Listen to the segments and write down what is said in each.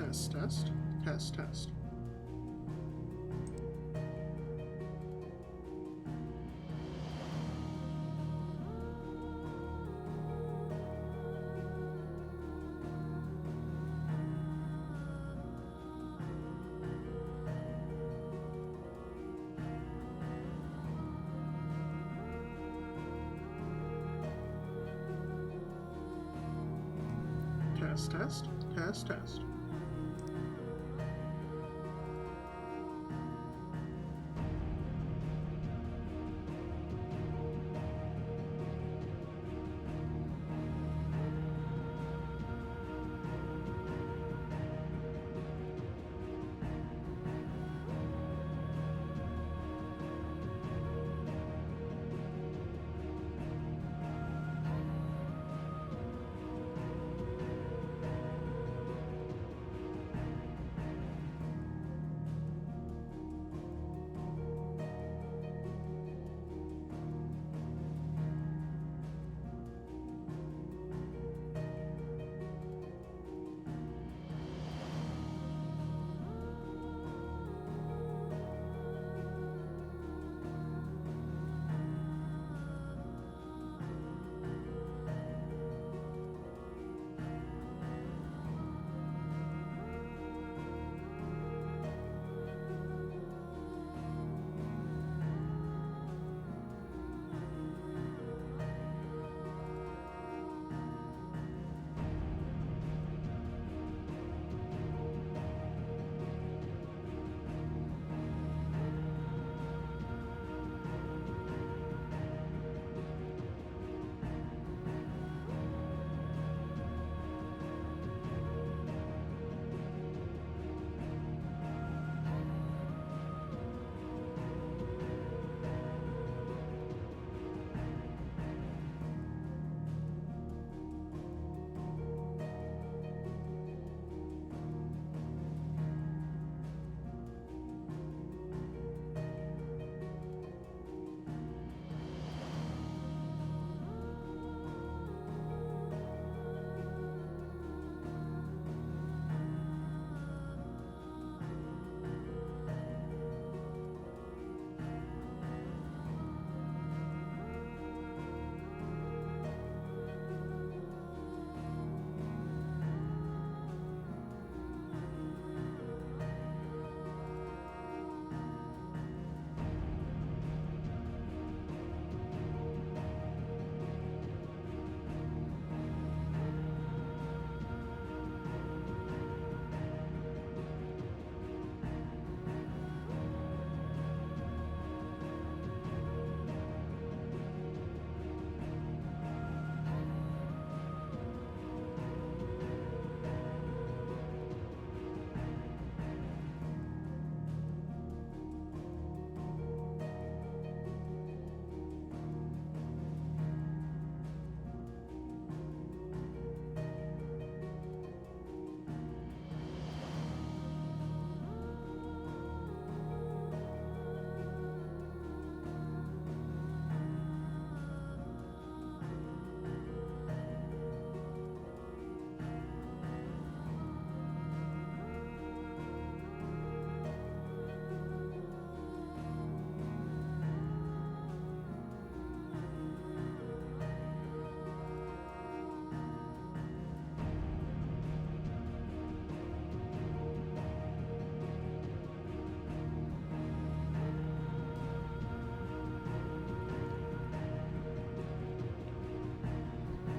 Test, test, test, test. Test, test, test, test.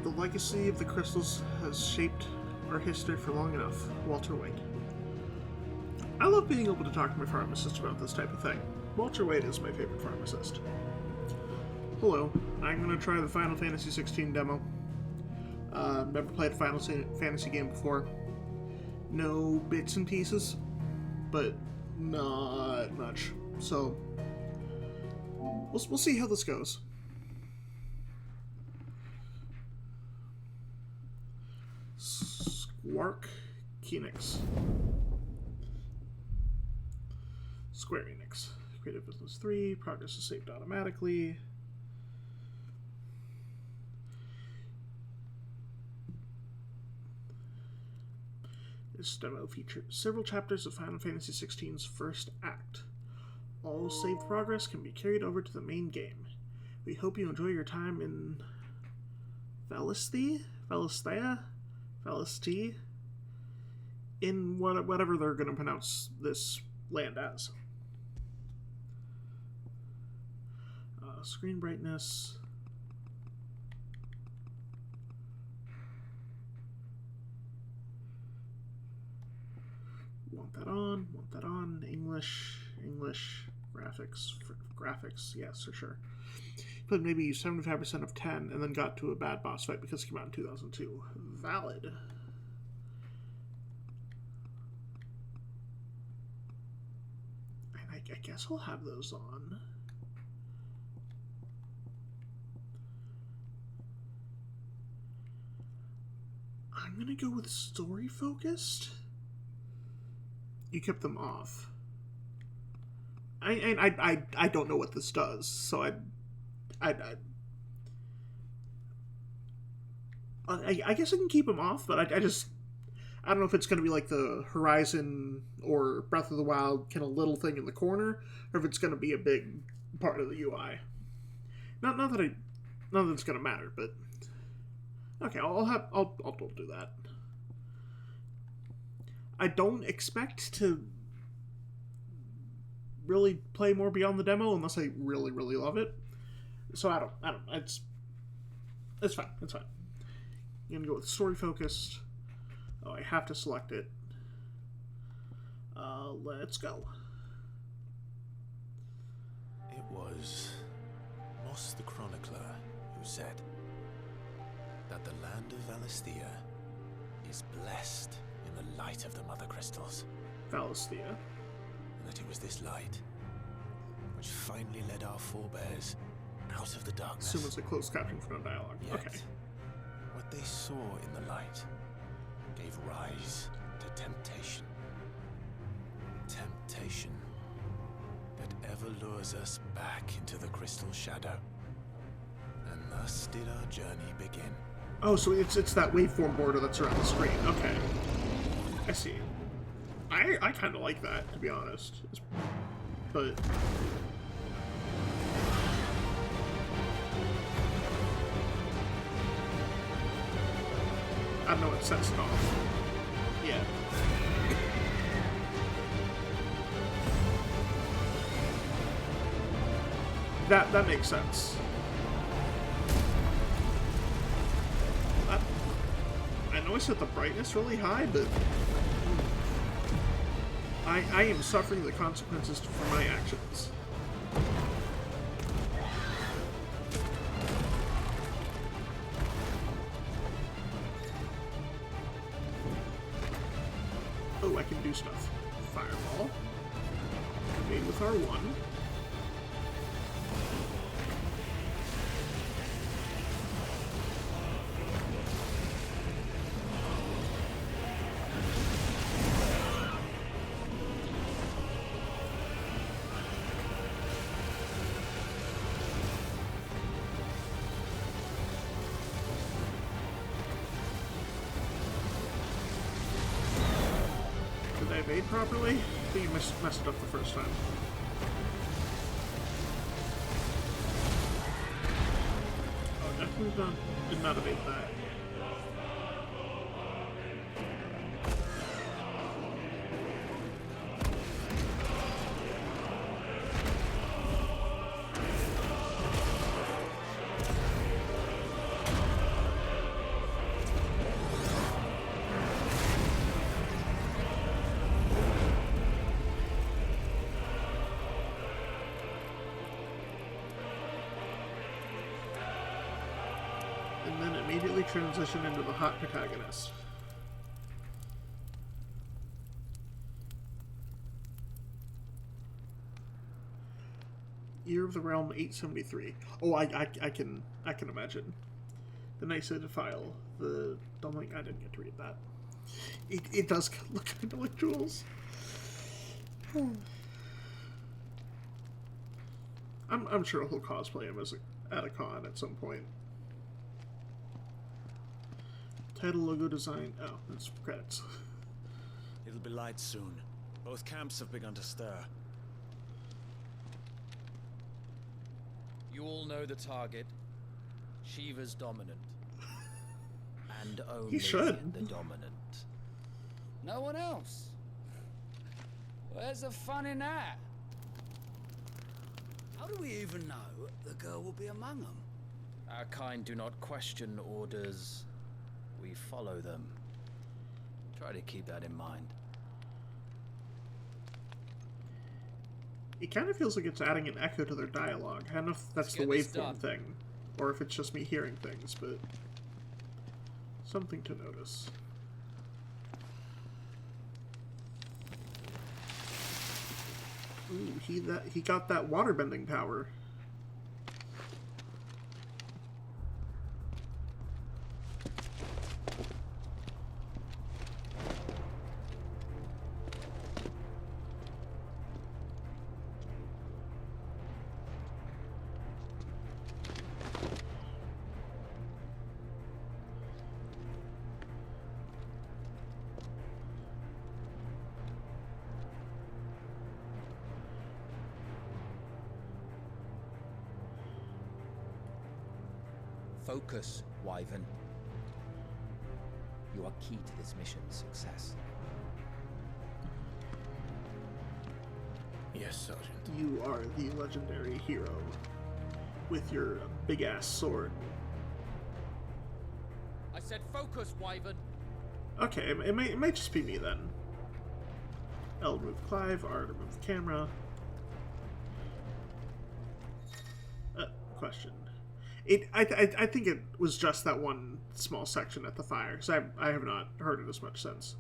The legacy of the crystals has shaped our history for long enough. Walter White. I love being able to talk to my pharmacist about this type of thing. Walter White is my favorite pharmacist. Hello, I'm going to try the Final Fantasy XVI demo. Never played a Final Fantasy game before. No bits and pieces, but not much. So, we'll see how this goes. Squark Enix. Square Enix. Creative Business 3. Progress is saved automatically. This demo features several chapters of Final Fantasy XVI's first act. All saved progress can be carried over to the main game. We hope you enjoy your time in Valisthea? In whatever they're going to pronounce this land as. Screen brightness. Want that on. English, graphics, yes, for sure. But maybe 75% of 10 and then got to a bad boss fight because it came out in 2002. Valid. And I guess I'll have those on. I'm gonna go with story focused. You kept them off. I don't know what this does, so I guess I can keep them off, but I don't know if it's going to be like the Horizon or Breath of the Wild kind of little thing in the corner, or if it's going to be a big part of the UI. Not that it's going to matter, but okay, I'll do that. I don't expect to really play more beyond the demo unless I really, really love it. So I don't. It's fine. It's fine. I'm gonna go with story focused. Oh, I have to select it. Let's go. It was Moss the Chronicler who said that the land of Valisthea is blessed in the light of the Mother Crystals. Valisthea. And that it was this light which finally led our forebears out of the darkness. Assume it's a closed caption for no dialogue. Yet, okay. what they saw in the light gave rise to temptation. Temptation that ever lures us back into the crystal shadow. And thus did our journey begin. Oh, so it's that waveform border that's around the screen. Okay. I see. I kind of like that, to be honest. But I don't know what sets it off. Yeah. That makes sense. I know I set the brightness really high, but I am suffering the consequences for my actions. Oh, I can do stuff. Fireball. Made with R1. Did I evade properly? I think you messed it up the first time. Oh, definitely did not evade that. And then immediately transition into the hot protagonist. Year of the Realm 873. Oh, I can imagine. The Nice File. The Dumbling. I didn't get to read that. It does look kind of like Jules. I'm sure he'll cosplay him at a con at some point. Title, logo design. Oh, that's credits. It'll be light soon. Both camps have begun to stir. You all know the target. Shiva's dominant. And only He should. the dominant. No one else. Where's the fun in that? How do we even know the girl will be among them? Our kind do not question orders. We follow them. Try to keep that in mind. It kind of feels like it's adding an echo to their dialogue. I don't know if that's the waveform thing, or if it's just me hearing things, but something to notice. Ooh, he got that waterbending power. Focus, Wyvern. You are key to this mission's success. Yes, Sergeant. You are the legendary hero with your big-ass sword. I said focus, Wyvern. Okay, it might just be me then. L remove Clive, R to remove the camera. Question. I think it was just that one small section at the fire, because I have not heard it as much since.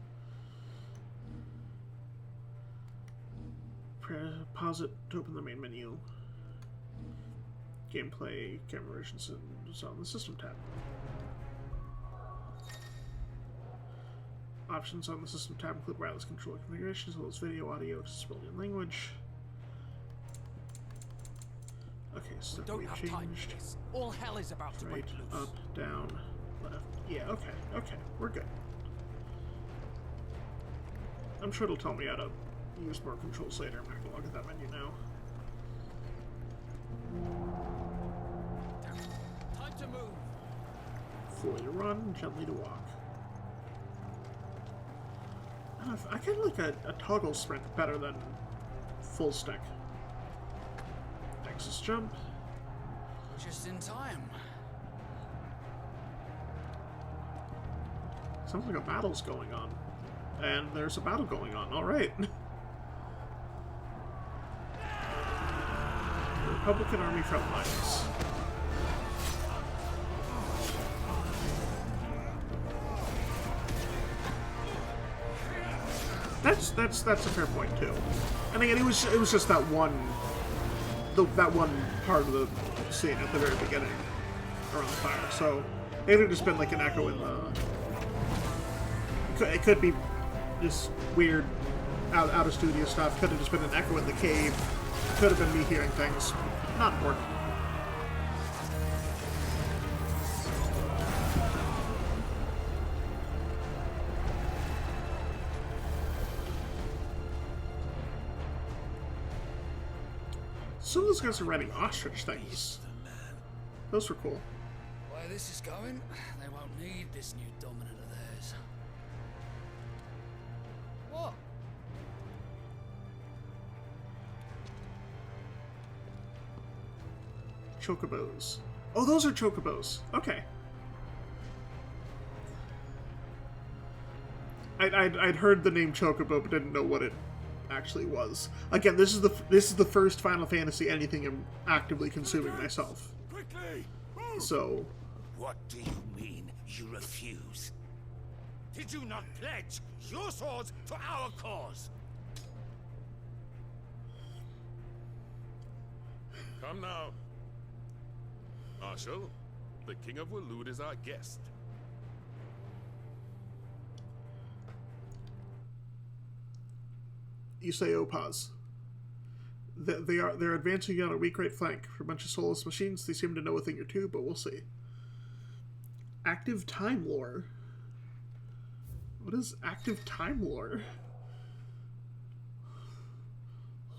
Pause it to open the main menu. Gameplay, camera versions, is on the System tab. Options on the System tab include wireless controller configurations, as well as video, audio, accessibility, and language. Okay, so Don't have time for this. All hell is about to break Right, loose. up, down, left. Yeah, okay, we're good. I'm sure it'll tell me how to use more controls later. I'm not gonna look at that menu now. Time to move. Fully to run, gently to walk. I kind of like a toggle sprint better than full stick. Nexus jump. Just in time. Sounds like a battle's going on. And there's a battle going on, alright. Republican Army front lines. That's a fair point too. And again, it was just that one part of the scene at the very beginning around the fire. So it would have just been like an echo in the. It could be just weird out of studio stuff. Could have just been an echo in the cave. Could have been me hearing things. Not important. Some of those guys are riding ostrich things. Those were cool. Where this is going, they won't need this new dominant of theirs. What? Chocobos. Oh, those are chocobos. Okay. I'd heard the name Chocobo, but didn't know what it actually was. Again, this is the first Final Fantasy anything I'm actively consuming myself. Quickly! So, What do you mean you refuse? Did you not pledge your swords to our cause? Come now. Marshal, the King of Waloed is our guest. you say Opaz. They're advancing on a weak right flank. For a bunch of soulless machines, they seem to know a thing or two, but we'll see. Active time lore. What is active time lore?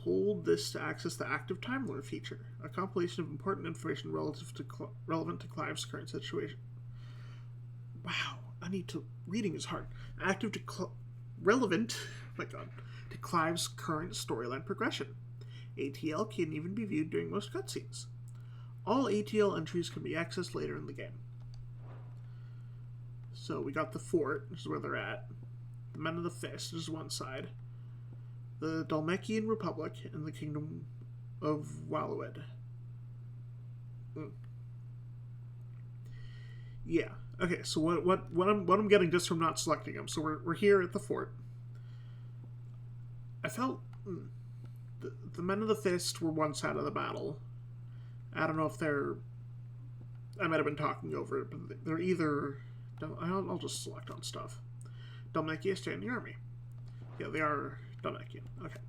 Hold this to access the Active Time Lore feature, a compilation of important information relevant to Clive's current situation. Wow, reading is hard. Relevant, my god, to Clive's current storyline progression. ATL can even be viewed during most cutscenes. All ATL entries can be accessed later in the game. So we got the fort, which is where they're at. The Men of the Fist is one side. The Dhalmekian Republic and the Kingdom of Wallowed. Yeah. Okay. So what I'm getting just from not selecting them. So we're here at the fort. I felt the Men of the Fist were one side of the battle. I don't know if they're. I might have been talking over it, but they're either. I'll just select on stuff. Dhalmekia standing army. Yeah, they are Dhalmekian. Okay.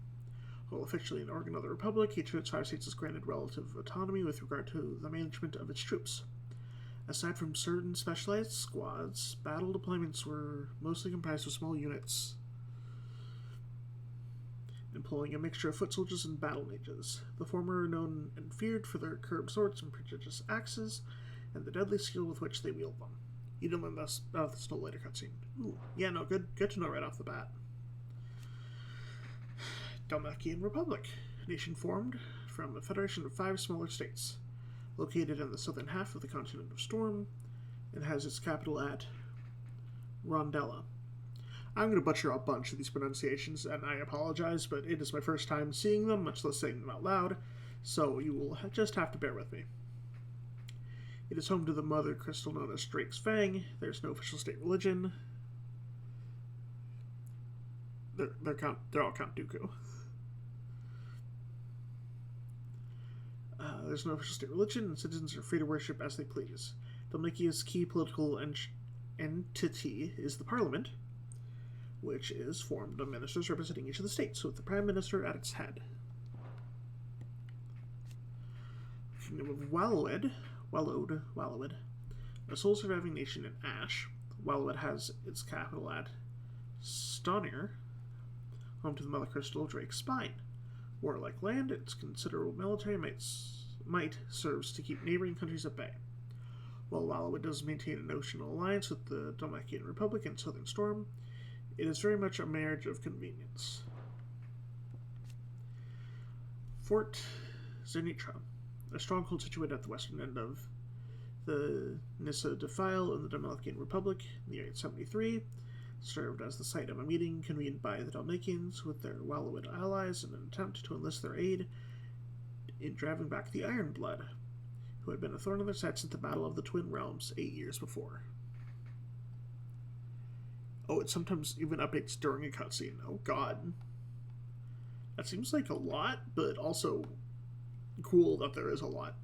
Well, officially an organ of the Republic, each of its 5 states is granted relative autonomy with regard to the management of its troops. Aside from certain specialized squads, battle deployments were mostly comprised of small units, employing a mixture of foot soldiers and battle mages. The former are known and feared for their curved swords and prodigious axes, and the deadly skill with which they wield them. You don't learn this till later cutscene. Ooh, yeah, no, good to know right off the bat. Dhalmekian Republic, a nation formed from a federation of 5 smaller states, located in the southern half of the continent of Storm, and has its capital at Rondella. I'm going to butcher a bunch of these pronunciations, and I apologize, but it is my first time seeing them, much less saying them out loud, so you will just have to bear with me. It is home to the mother crystal known as Drake's Fang. There's no official state religion. They're all Count Dooku. There's no official state religion, and citizens are free to worship as they please. Dhalmekia's key political entity is the Parliament, which is formed of ministers representing each of the states, with the Prime Minister at its head. Kingdom of Wallowed, a sole surviving nation in Ash. Wallowed has its capital at Stonir, home to the Mother Crystal Drake's Spine. Warlike land, its considerable military might serves to keep neighboring countries at bay. While Wallowed does maintain a notional alliance with the Dhalmekian Republic and Southern Storm, it is very much a marriage of convenience. Fort Zenitra, a stronghold situated at the western end of the Nissa Defile in the Dhalmekian Republic in the year 873, served as the site of a meeting convened by the Dhalmekians with their Wallowed allies in an attempt to enlist their aid in driving back the Ironblood, who had been a thorn in their side since the Battle of the Twin Realms 8 years before. Oh, it sometimes even updates during a cutscene. Oh god. That seems like a lot, but also cool that there is a lot.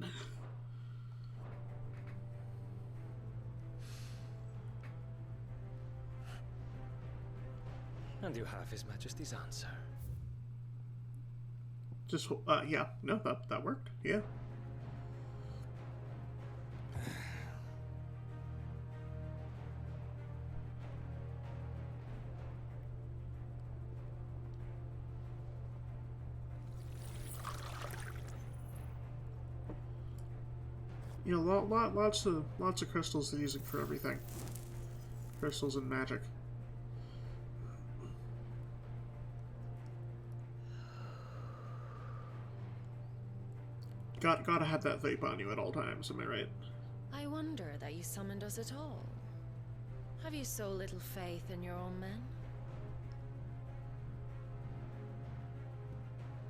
And you have His Majesty's answer. Just, yeah. No, that worked. Yeah. You know, lots of crystals they're using for everything. Crystals and magic. Gotta have that vape on you at all times, am I right? I wonder that you summoned us at all. Have you so little faith in your own men?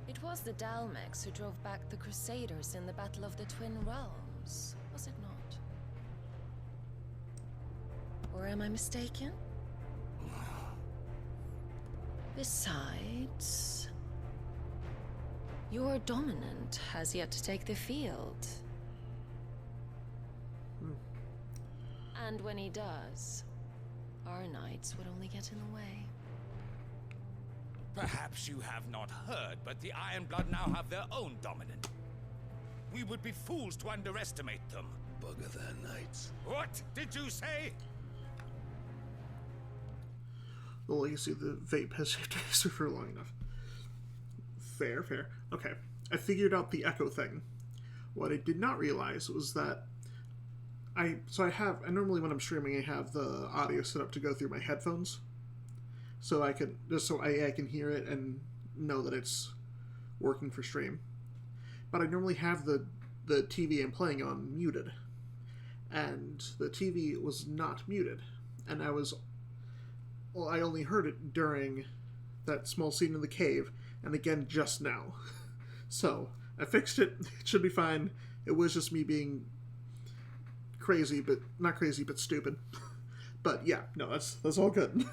It was the Dalmex who drove back the Crusaders in the Battle of the Twin Realms, was it not? Or am I mistaken? Besides, your dominant has yet to take the field. And when he does, our knights would only get in the way. Perhaps you have not heard, but the Ironblood now have their own dominant. We would be fools to underestimate them. Bugger their knights. What did you say? The legacy of the vape has shaped history for long enough. Fair, fair. Okay, I figured out the echo thing. What I did not realize was that I normally when I'm streaming I have the audio set up to go through my headphones, so I can I can hear it and know that it's working for stream. But I normally have the TV I'm playing on muted, and the TV was not muted, and I only heard it during that small scene in the cave, and again just now. So I fixed it. It should be fine. It was just me being crazy, but not crazy, but stupid. But yeah, no, that's all good.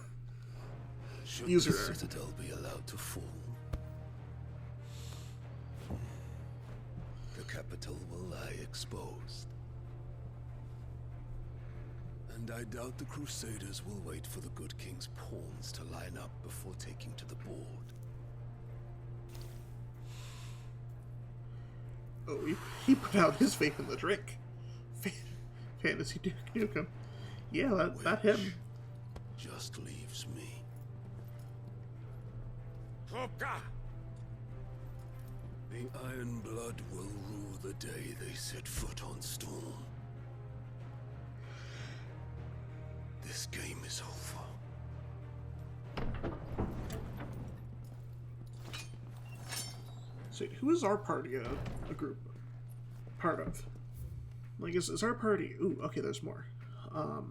Should User the error. citadel be allowed to fall, the capital will lie exposed. And I doubt the Crusaders will wait for the good king's pawns to line up before taking to the board. Oh, he put out his faith in the drink. Fantasy Duke Nukem. Yeah, that him. Just leaves me. Hopka! The Iron Blood will rue the day they set foot on Storm. This game is over. So, who is our party a group part of? Like, is our party... Ooh, okay, there's more. So,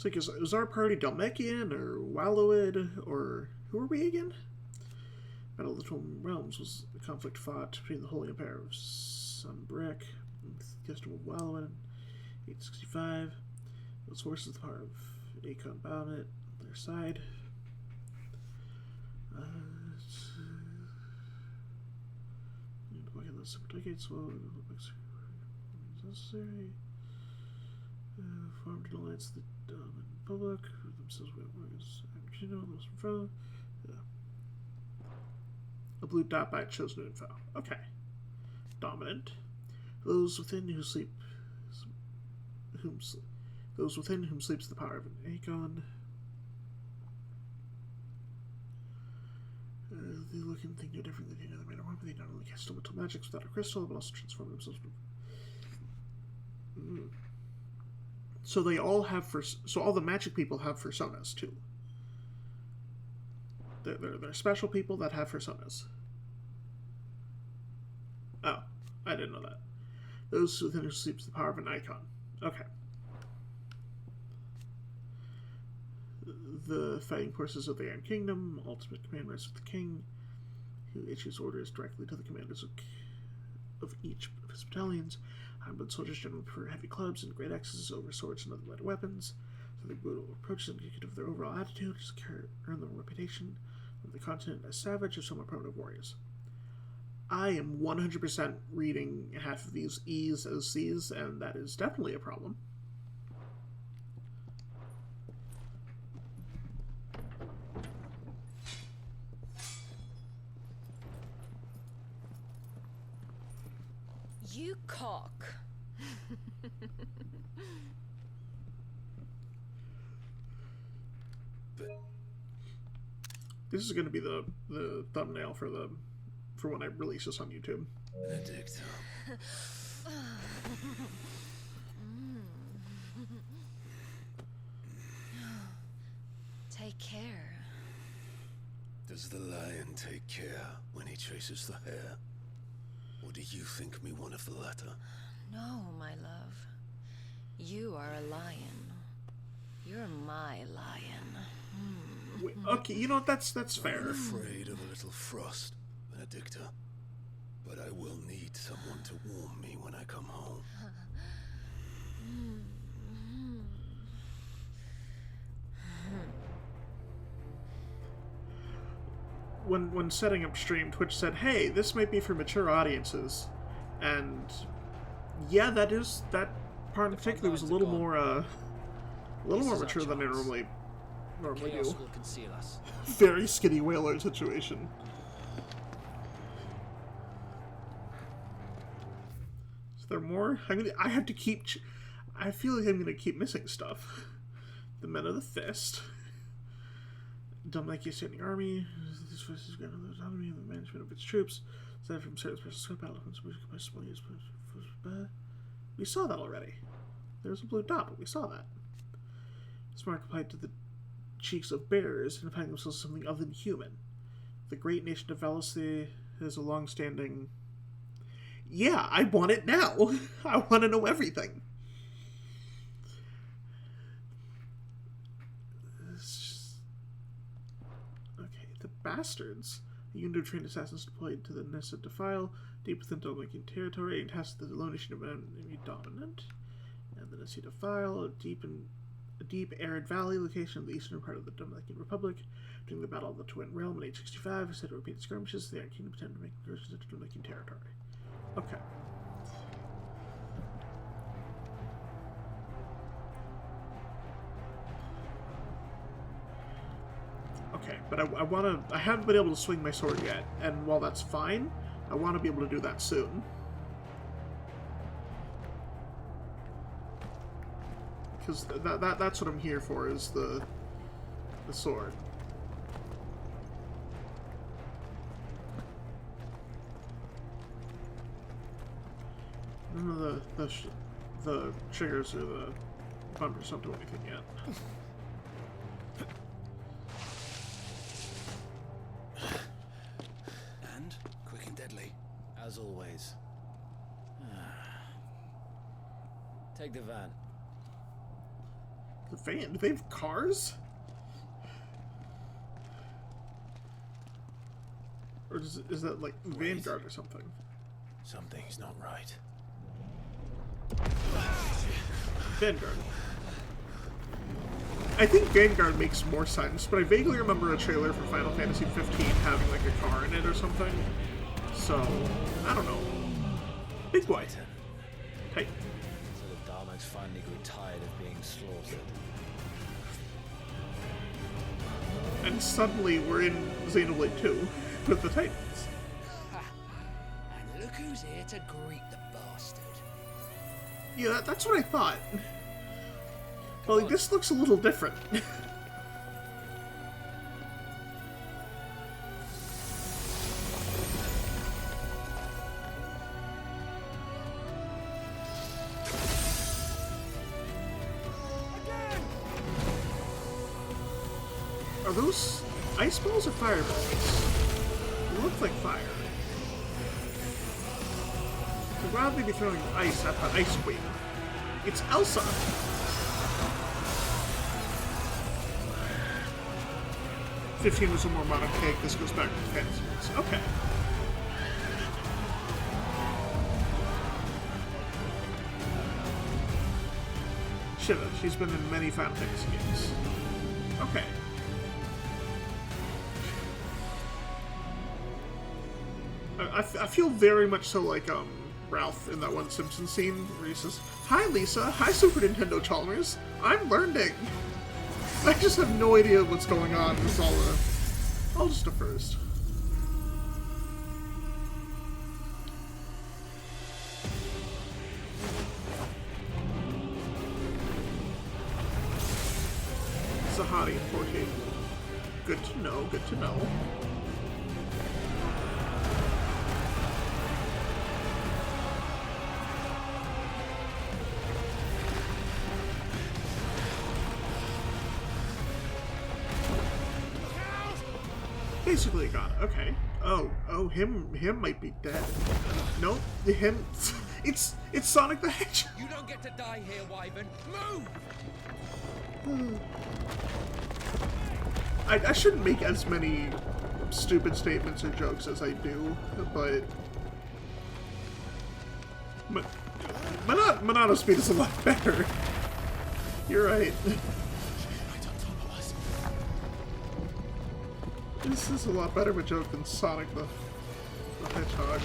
like, is our party Dalmekian or Wallowid, or who are we again? Battle of the Twin Realms was the conflict fought between the Holy Empire of Sunbrick and the Kingdom of Wallowid in 865. Those forces, the power of Akon Bahamut, on their side. Decades, well, necessary. Formed an alliance to the public, themselves those from a blue dot by chosen info. Okay. Dominant. Those within whom sleeps the power of an Akon. They look and think no different than any other man or woman. They not only cast elemental magics without a crystal, but also transform themselves. So they all have so all the magic people have personas too. They're special people that have personas. Oh, I didn't know that. Those within whom sleeps the power of an icon. Okay. The fighting forces of the Iron Kingdom, ultimate command rests with the king, who issues orders directly to the commanders of each of his battalions. Ironblood soldiers generally prefer heavy clubs and great axes over swords and other light weapons, so their brutal approach is indicative of their overall attitude, to earn their reputation on the continent as savage or somewhat primitive warriors. I am 100% reading half of these E's as C's, and that is definitely a problem. You cock. This is going to be the thumbnail for when I release this on YouTube. Benedict. Take care. Does the lion take care when he chases the hare? Or do you think me one of the latter? No, my love. You are a lion. You're my lion. Wait, okay, you know what? That's fair. I'm afraid of a little frost, Benedicta. But I will need someone to warm me when I come home. When setting up stream, Twitch said, "Hey, this might be for mature audiences," and yeah, that part in particular was a little more mature than I normally Chaos do. will conceal us. Very skinny whaler situation. Is there more? I have to keep. I feel like I'm gonna keep missing stuff. The Men of the Fist. Dominiki's standing army. This forces ground on the autonomy and the management of its troops. Aside from certain special scope battlements, we saw that already. There was a blue dot, but we saw that. Smart applied to the cheeks of bears and finding themselves something other than human. The great nation of Valisthea has a long-standing... Yeah, I want it now. I want to know everything. Okay, the bastards. A unit of trained assassins deployed to the Nissa Defile, deep within Dominican territory, and tasked the lone nation of enemy dominant. And the Nissa Defile, a deep arid valley location in the eastern part of the Dominican Republic. During the Battle of the Twin Realm in 865, instead of repeated skirmishes, the Iron Kingdom pretended to make incursions into Dominican territory. Okay. Okay, but I haven't been able to swing my sword yet, and while that's fine, I want to be able to do that soon. Because that's what I'm here for, is the sword. None of the triggers or the bumpers don't do anything yet. And quick and deadly. As always. Take the van. The van? Do they have cars? Or is that like Vanguard or something? Something's not right. Vanguard. I think Vanguard makes more sense, but I vaguely remember a trailer for Final Fantasy 15 having like a car in it or something. So, I don't know. Big boy. Hey. So the Daleks finally grew tired of being slaughtered. And suddenly we're in Xenoblade 2 with the Titans. And look who's here to greet the bastard. Yeah, that's what I thought. Well, like, this looks a little different. Are those ice balls or fireballs? They look like fire. I'd rather be throwing ice at the ice queen. It's Elsa! 15 was a more modern take. This goes back to the fantasy ones. Okay. Shiva. She's been in many Final Fantasy games. Okay. I feel very much so like Ralph in that one Simpsons scene where he says, "Hi Lisa, hi Super Nintendo Chalmers, I'm learning." I just have no idea what's going on. It's all just a first. Sahadi 14. Good to know, good to know. Basically got it. Okay. Oh, him might be dead. Nope, him. It's Sonic the Hedgehog. You don't get to die here, Wyvern. Move! I shouldn't make as many stupid statements or jokes as I do, but Monado speed is a lot better. You're right. This is a lot better of a joke than Sonic the Hedgehog.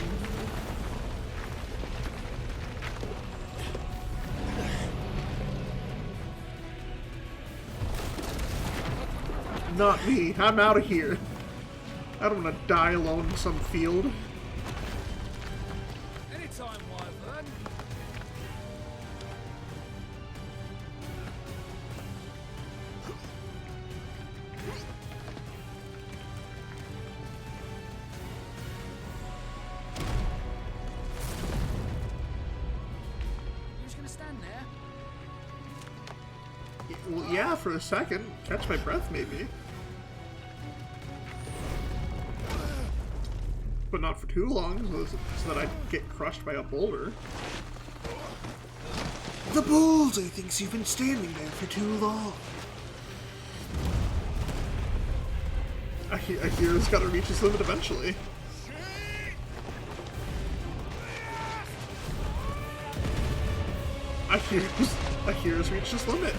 Not me. I'm out of here. I don't want to die alone in some field. Anytime, Wyvern. there. Well, yeah, for a second. Catch my breath, maybe. But not for too long, so that I get crushed by a boulder. The boulder thinks you've been standing there for too long. A hero's gotta reach his limit eventually. A hero's reached his limit.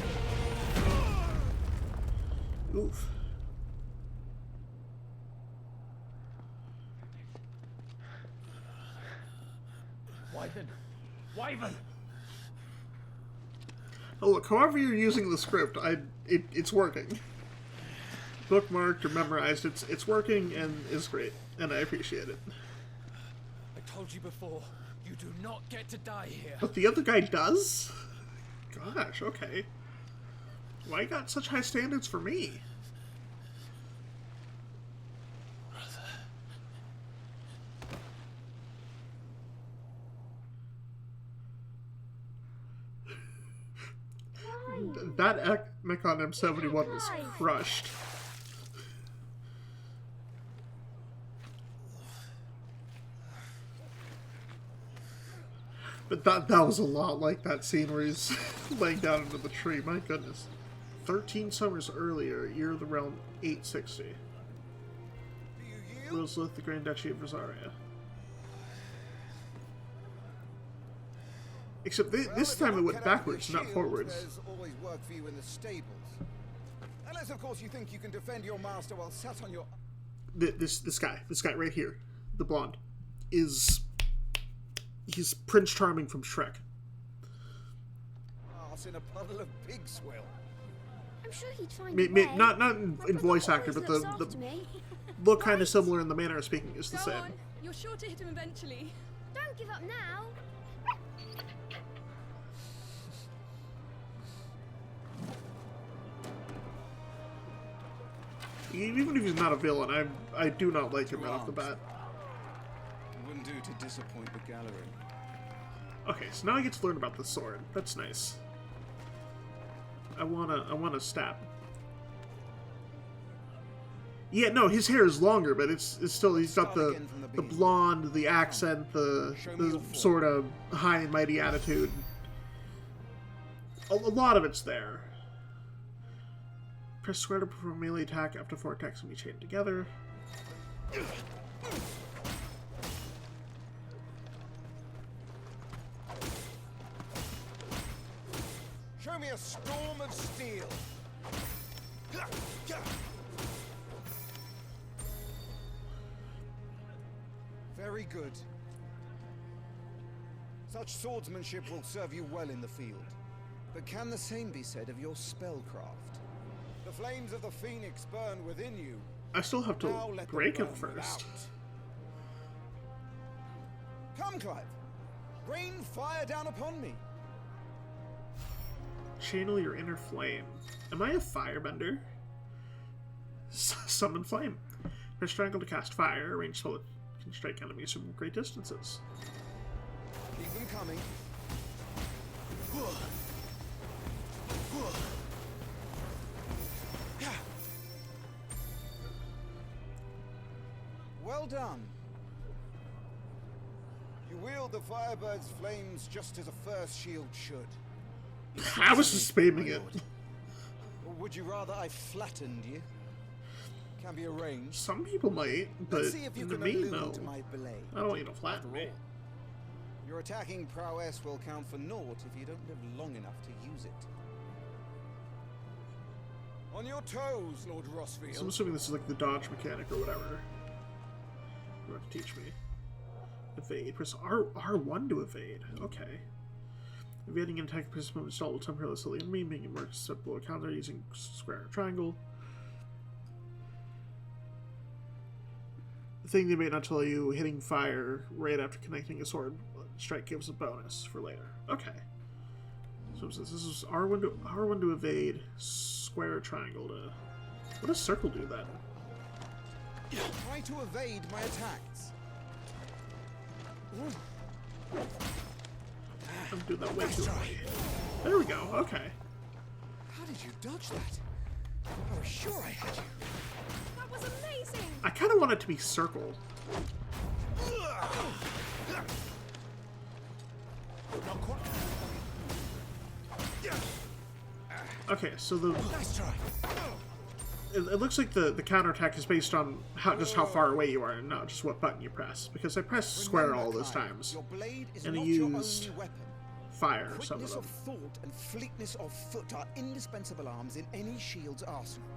Oof. Wyvern! Oh, look, however you're using the script, it's working. Bookmarked or memorized, it's working and is great, and I appreciate it. I told you before, you do not get to die here. But the other guy does? Gosh, okay. Why you got such high standards for me? That Mechon M71 was crushed. But that was a lot like that scene where he's laying down under the tree. My goodness. 13 summers earlier, year of the realm 860. Rosalith, the Grand Duchy of Rosaria. Except this time it went backwards, not forwards. There's always work for you in the stables. Unless, of course, you think you can defend your master while sat on your... This guy right here, the blonde, he's Prince Charming from Shrek. Arse in a puddle of pig swill. I'm sure he'd find a way. Not in voice actor, but the look kind of similar in the manner of speaking is the Go same. on. You're sure to hit him eventually. Don't give up now. Even if he's not a villain, I do not like him right off the bat. It wouldn't do to disappoint the gallery. Okay, so now I get to learn about the sword. That's nice. I wanna stab. Yeah, no, his hair is longer, but it's still, he's got the blonde, the accent, the sort of high and mighty attitude. A lot of it's there. Press square to perform a melee attack after 4 attacks can be chained together. Show me a storm of steel. Very good. Such swordsmanship will serve you well in the field. But can the same be said of your spellcraft? The flames of the phoenix burn within you. I still have to break him first. Without. Come, Clive. Rain fire down upon me. Channel your inner flame. Am I a firebender? Summon flame. Press triangle to cast fire. Range spell that can strike enemies from great distances. Keep them coming. Well done. You wield the Firebird's flames just as a first shield should. I was just spamming it. Or would you rather I flattened you? Can be arranged. Some people might, but Let's see if you to can me, allude no. to my blade. I don't want you to flatten me. Your attacking prowess will count for naught if you don't live long enough to use it. On your toes, Lord Rossfield. So I'm assuming this is like the dodge mechanic or whatever. You have to teach me. Evade. Press R1 to evade. Okay. Evading an attack press movement stall will temporarily slow the enemy, making it more susceptible to counter using square or triangle. The thing they may not tell you, hitting fire right after connecting a sword strike gives a bonus for later. Okay. So this is R1 to evade, square or triangle to... What does circle do then? Try to evade my attacks. I'm doing that way too early. There we go. Okay. How did you dodge that? I was sure I had you. That was amazing! I kind of want it to be circle. Okay, so the Nice try. it looks like the counterattack is based on just how far away you are and not just what button you press. Because I pressed square all those times, Your blade is and I not your used only weapon. fire some of Quickness them. of thought and fleetness of foot are indispensable arms in any shield's arsenal.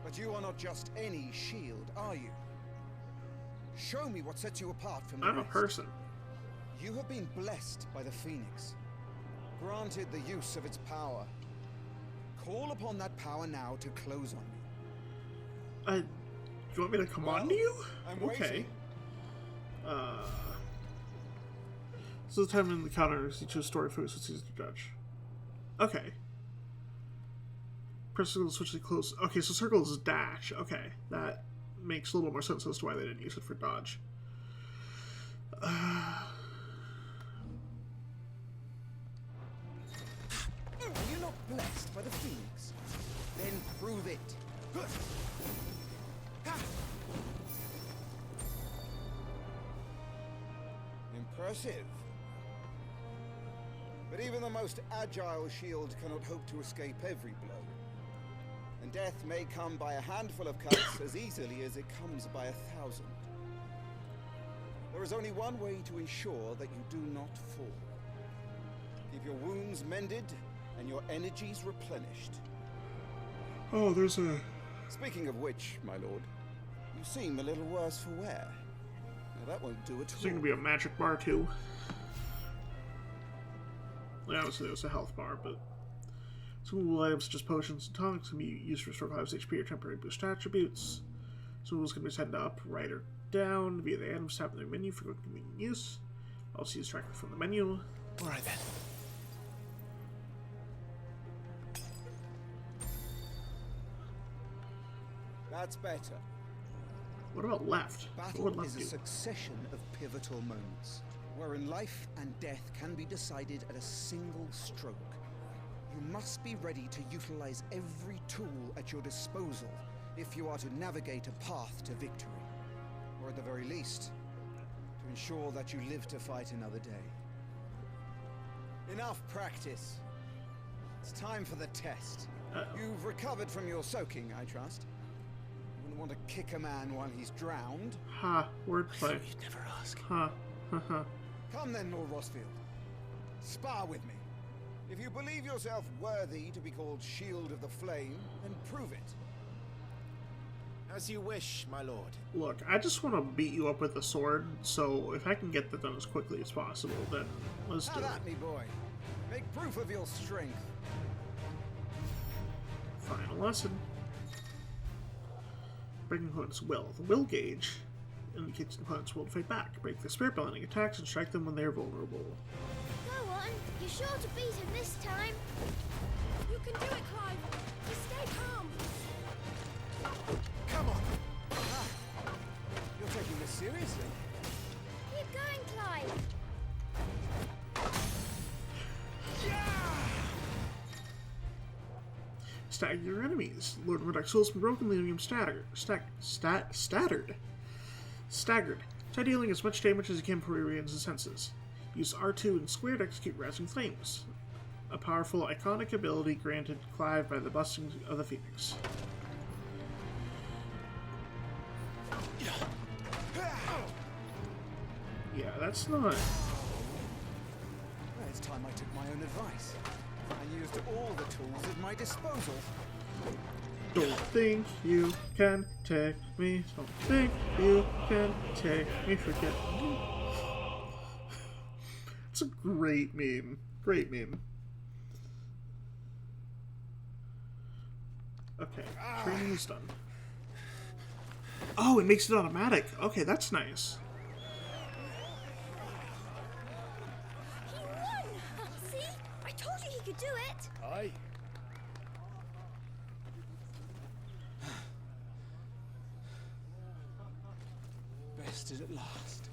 But you are not just any shield, are you? Show me what sets you apart from the I'm a rest. person. You have been blessed by the Phoenix, granted the use of its power. Call upon that power now to close on me. Do you want me to command you? I'm Okay. waiting. So the time in the counters, you choose story focus, it's easy to judge. Okay. Press circle to switch to close. Okay, so circle is dash. Okay, that makes a little more sense as to why they didn't use it for dodge. Are you not blessed by the Phoenix? Then prove it. Impressive. But even the most agile shield cannot hope to escape every blow. And death may come by a handful of cuts as easily as it comes by 1,000. There is only one way to ensure that you do not fall. Keep your wounds mended and your energies replenished. Oh, there's a... Speaking of which, my lord, you seem a little worse for wear. Now that won't do at There's all. going to be a magic bar, too. Yeah, obviously there's a health bar, but... Some items such as potions and tonics can be used to restore Clive's HP or temporary boost attributes. Some rules can be set up, right, or down via the items tab in the menu for convenient use. Also use directly from the menu. Alright then. That's better. What about left? What would Battle left is a do? succession of pivotal moments, wherein life and death can be decided at a single stroke. You must be ready to utilize every tool at your disposal if you are to navigate a path to victory. Or at the very least, to ensure that you live to fight another day. Enough practice. It's time for the test. You've recovered from your soaking, I trust. You wouldn't want to kick a man while he's drowned. Ha, wordplay. You'd never ask. Ha, ha, ha. Come then, Lord Rosfield. Spar with me. If you believe yourself worthy to be called Shield of the Flame, then prove it. As you wish, my lord. Look, I just want to beat you up with a sword, so if I can get that done as quickly as possible, then let's do Have it. at me, boy. Make proof of your strength. Final lesson. Breaking opponent's will. The will gauge indicates the opponent's will to fight back. Break the spirit by landing attacks and strike them when they are vulnerable. Go on, you're sure to beat him this time. You can do it, Clive. Just stay calm. Come on. Ah, you're taking this seriously. Keep going, Clive. Stagger your enemies. Lord Murdoch's soul has been broken, leaving him staggered. Try dealing as much damage as you can before he regains his senses. Use R2 and square to execute Rousing Flames, a powerful, iconic ability granted Clive by the busting of the Phoenix. Yeah, that's not... Well, it's time I took my own advice. I used all the tools at my disposal. Don't think you can take me. Don't think you can take me. Forget me. It's a great meme. Great meme. Okay, training is done. Oh, it makes it automatic. Okay, that's nice. He won! See? I told you he could do it. Aye. Bested at last.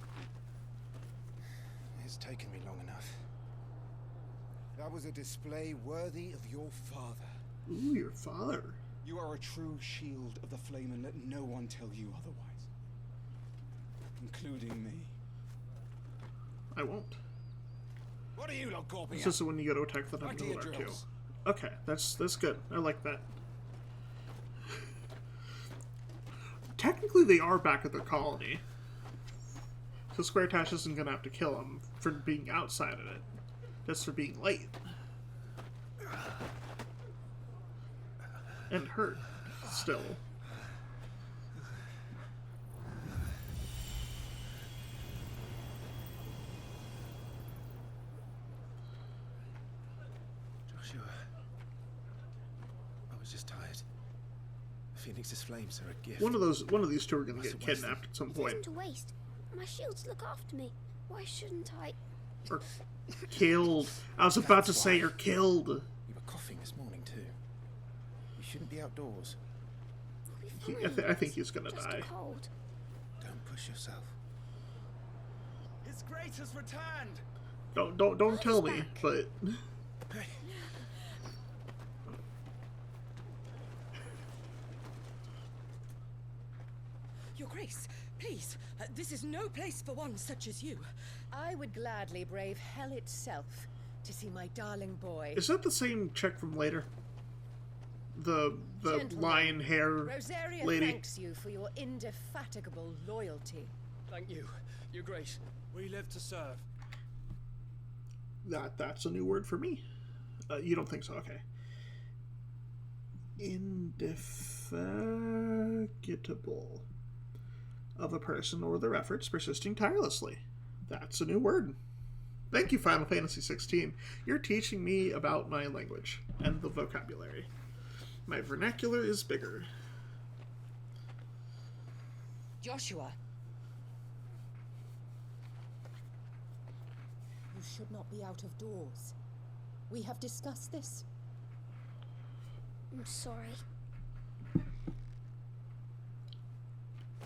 It's taken me long enough. That was a display worthy of your father. Ooh, your father. You are a true shield of the flame, and let no one tell you otherwise. Including me. I won't. What are you lot gawping It's at? just when you go to attack the Back to Temple your Dark too. drills. Okay, that's good. I like that. Technically, they are back at their colony. So Square Tash isn't gonna have to kill them for being outside of it. Just for being late. And hurt. Still. Joshua. I was just tired. Phoenix's flames are a gift. One of these two are gonna get kidnapped at some point. It isn't a waste. My shields look after me. Why shouldn't I? Or killed. I was about to say you're killed. You were coughing this morning too. You shouldn't be outdoors. We'll be fine. I think he's gonna Just die. a cold. Don't push yourself. His Grace has returned! Don't tell me, but Hey. Your Grace, please, this is no place for one such as you. I would gladly brave hell itself to see my darling boy. is that the same chick from later? The Gentlemen, lion hair Rosaria lady? thanks you for your indefatigable loyalty. Thank you, Your Grace. We live to serve. That's a new word for me. You don't think so? Okay. Indefatigable. Of a person or their efforts persisting tirelessly. That's a new word. Thank you, Final Fantasy XVI. You're teaching me about my language and the vocabulary. My vernacular is bigger. Joshua. You should not be out of doors. We have discussed this. I'm sorry.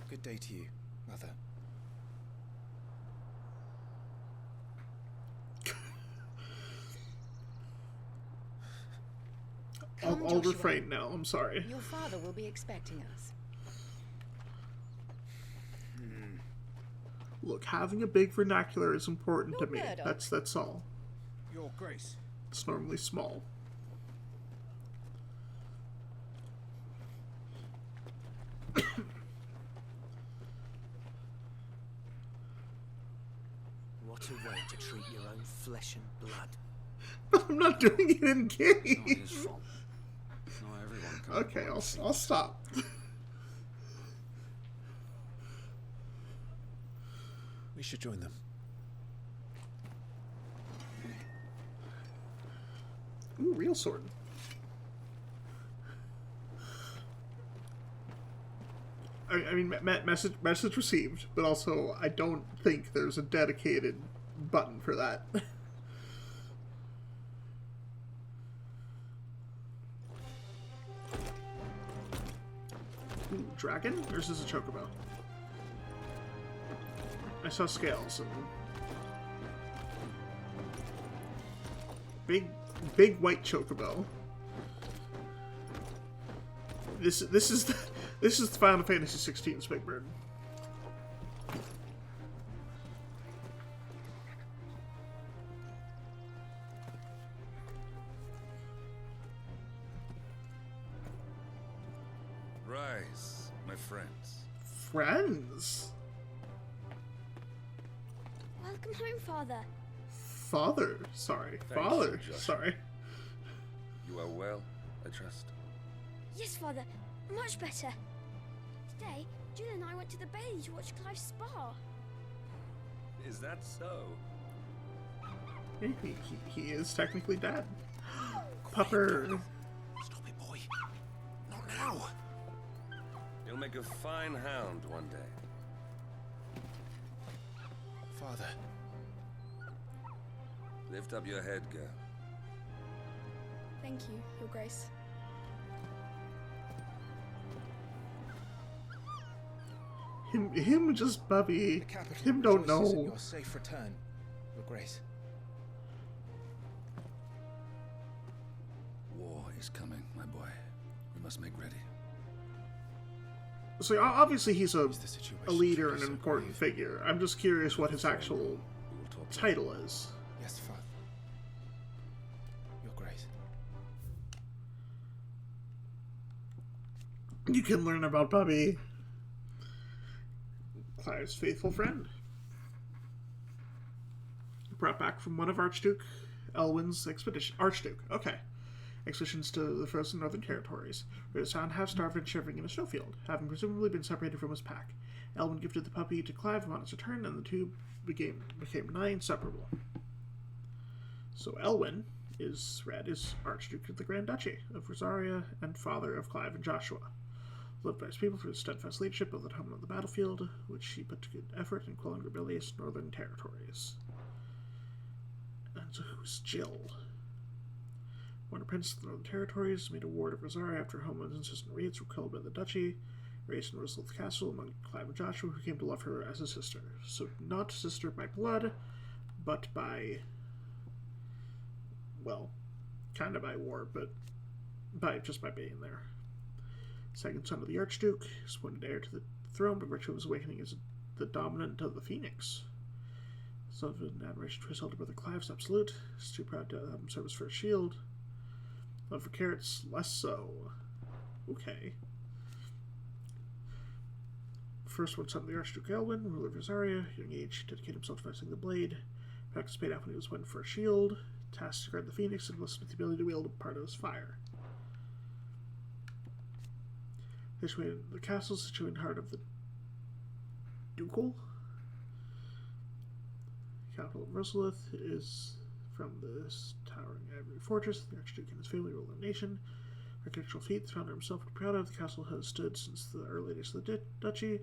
Good day to you, Mother. I'll refrain now. I'm sorry. Your father will be expecting us. Look, having a big vernacular is important to me. Murdoch. That's all. Your Grace. It's normally small. What a way to treat your own flesh and blood. But I'm not doing it in game. It's not his fault. Not everyone can. Okay, I'll stop. We should join them. Ooh, real sword. I mean, message received, but also I don't think there's a dedicated button for that. Ooh, dragon? Or is this a chocobo? I saw scales and big white chocobo. This is the Final Fantasy XVI's Big Bird. Rise, my friends. Friends? Welcome home, Father. Father, sorry. Thank Father, you, Joshua. sorry. You are well, I trust. Yes, Father. Much better. Today, Jill and I went to the Bailey to watch Clive's spa. Is that so? He is technically dead. Pupper. Stop it, boy. Not now. You'll make a fine hound one day. Father. Lift up your head, girl. Thank you, Your Grace. Him just Bubby. The capital Him don't rejoices at know. your safe return, Your Grace. is coming, my boy. We must make ready. So obviously he's a leader and an important figure. I'm just curious what his actual title is. Yes, Father. Your Grace. You can learn about Bubby, Clive's faithful friend. Brought back from one of Archduke Elwin's expedition. Archduke, okay. Expeditions to the frozen northern territories, where he was found half-starved and shivering in a snowfield, having presumably been separated from his pack. Elwin gifted the puppy to Clive upon his return, and the two became nigh inseparable. So Elwin is Archduke of the Grand Duchy of Rosaria and father of Clive and Joshua. Loved by his people for his steadfast leadership both at home and on the battlefield, which he put to good effort in quelling rebellious northern territories. And so who's Jill? Born a prince of the Northern Territories, made a ward of Rosaria after Homeland's insistent raids were killed by the Duchy, raised in Rosalith Castle among Clive and Joshua, who came to love her as a sister. So not sister by blood, but by, well, kind of by war, but by being there. Second son of the Archduke, appointed heir to the throne by virtue of his awakening as the dominant of the Phoenix. Son of an admiration for his elder brother Clive's absolute. He's too proud to have him serve as first shield. Love for carrots, less so. Okay. First one son of the Archduke Elwin, ruler of Rosaria. Young age, dedicated himself to mastering the blade. Practiced paid off when he was appointed for a shield. Tasked to guard the Phoenix and blessed with the ability to wield a part of his fire. The castle situated in the heart of the Ducal capital of Rosalith is from this towering ivory fortress. The Archduke and his family rule the nation. Architectural feats the founder himself would be proud of. The castle has stood since the early days of the duchy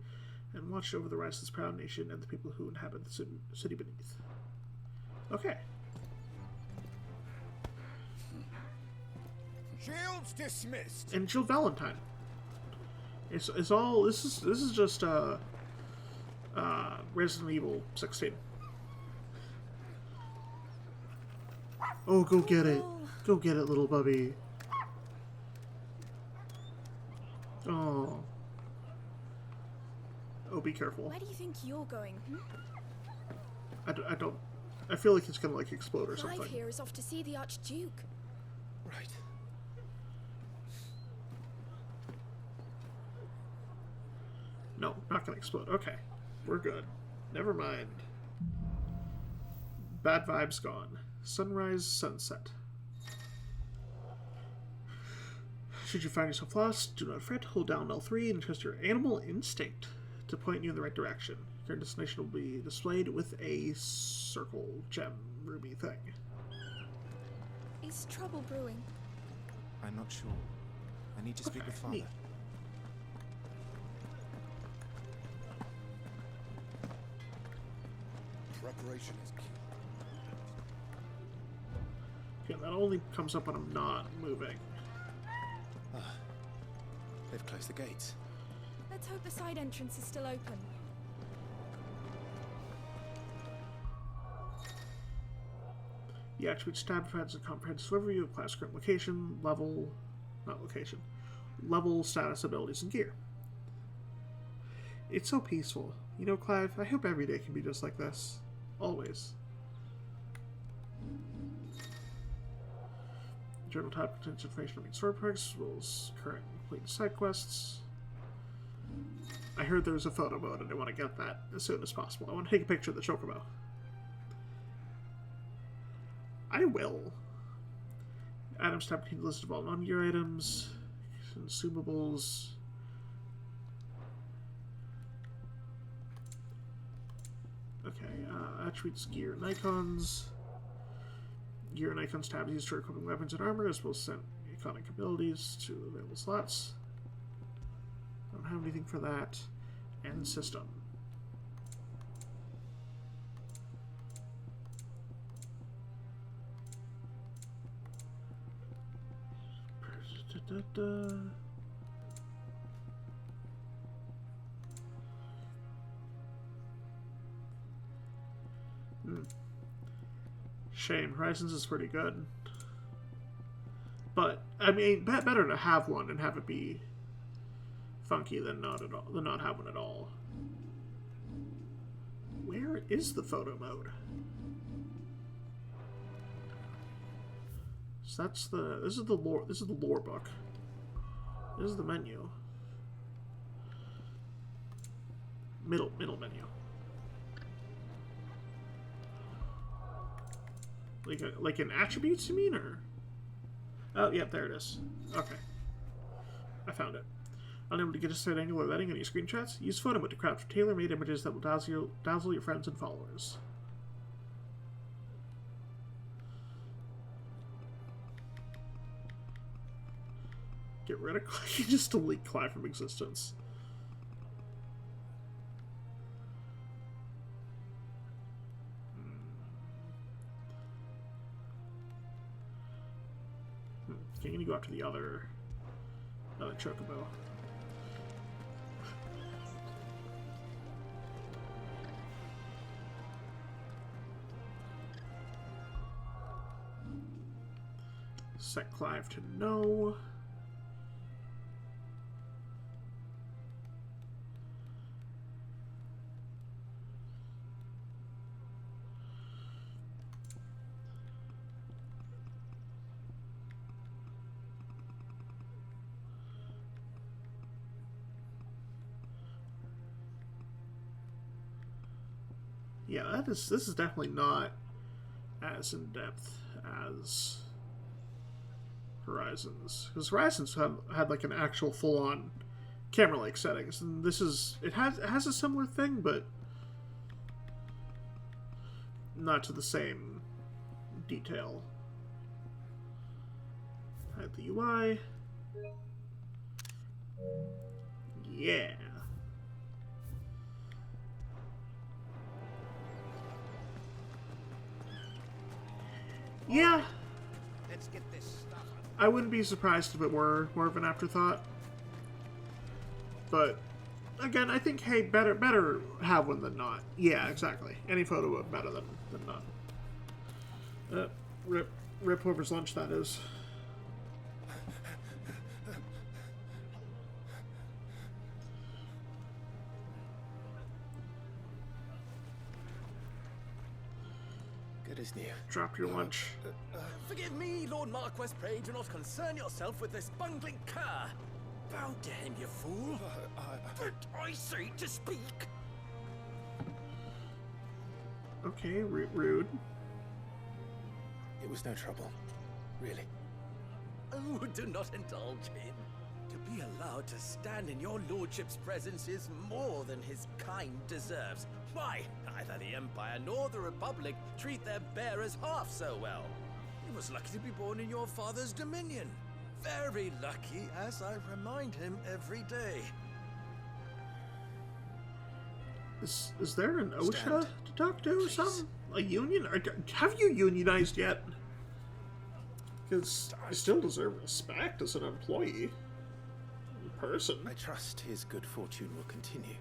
and watched over the rise of this proud nation and the people who inhabit the city beneath. Okay. Shields dismissed. And Jill Valentine. It's all this is just Resident Evil 16. Oh, go get it. Go get it, little bubby. Oh. Oh, be careful. Where do you think you're going? I don't. I feel like it's gonna like explode or something. Clive here is off to see the Archduke. Right. No, not gonna explode. Okay. We're good. Never mind. Bad vibes gone. Sunrise, sunset. Should you find yourself lost, do not fret. Hold down L3 and trust your animal instinct to point you in the right direction. Your destination will be displayed with a circle gem ruby thing. Is trouble brewing? I'm not sure. I need to speak with Father. Neat. Preparation is key. Okay, that only comes up when I'm not moving. They've closed the gates. Let's hope the side entrance is still open. The attribute tab provides a comprehensive overview of class current location, level, status, abilities, and gear. It's so peaceful. You know, Clive, I hope every day can be just like this. Always. Journal tab contains information on sword progress, as well as current and complete side quests. I heard there's a photo mode, and I want to get that as soon as possible. I want to take a picture of the Chocobo. I will. Items tab contains a list of all non-gear items, consumables. Okay, attributes, gear, and icons. Gear and icons tab is used for equipping weapons and armor, as well as iconic abilities to available slots. Don't have anything for that. And system. Shame. Horizons is pretty good. But I mean, better to have one and have it be funky than not at all, than not have one at all. Where is the photo mode? So that's the this is the lore book. This is the menu. Middle menu. Like an attributes, you mean, or? Oh, yeah, there it is. Okay, I found it. Unable to get a straight angle or lighting on your screenshots? Use photo mode to craft tailor-made images that will dazzle your friends and followers. Get rid of Clive. You just delete Clive from existence. Okay, I'm gonna go after the other chocobo. Set Clive to no. Yeah, this is definitely not as in depth as Horizons, because Horizons had like an actual full-on camera-like settings, and this is it has a similar thing, but not to the same detail. Hide the UI. Yeah. Yeah. Let's get this stuff. I wouldn't be surprised if it were more of an afterthought. But again, I think, hey, better have one than not. Yeah, exactly. Any photo of better than not. Rip whoever's lunch that is. Good as new. Drop your lunch. Forgive me, Lord Marquess, pray do not concern yourself with this bungling cur. Bow to him, you fool. Did I say to speak? Okay, rude. It was no trouble. Really. Oh, do not indulge him. To be allowed to stand in your lordship's presence is more than his kind deserves. Why, neither the Empire nor the Republic treat their bearers half so well. He was lucky to be born in your father's dominion. Very lucky, as I remind him every day. Is there an OSHA Stand. to talk to or Please. something? A union? Or have you unionized yet? Because I still deserve respect as an employee. Person. I trust his good fortune will continue.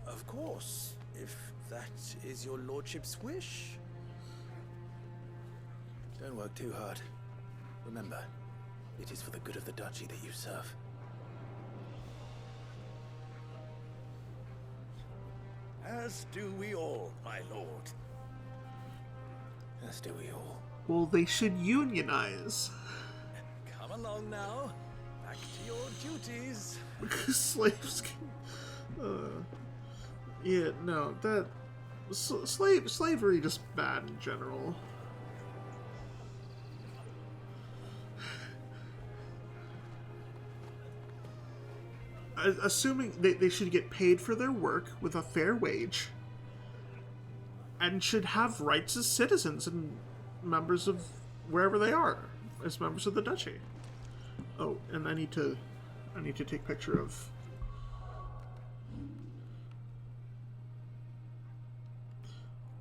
Of course, if that is your lordship's wish. Don't work too hard. Remember, it is for the good of the duchy that you serve. As do we all, my lord. As do we all. Well, they should unionize. Come along now. Back to your duties. Because slaves can... yeah, no, that... slavery just bad in general. Assuming they should get paid for their work with a fair wage and should have rights as citizens and members of wherever they are as members of the duchy. Oh, and I need to take a picture of...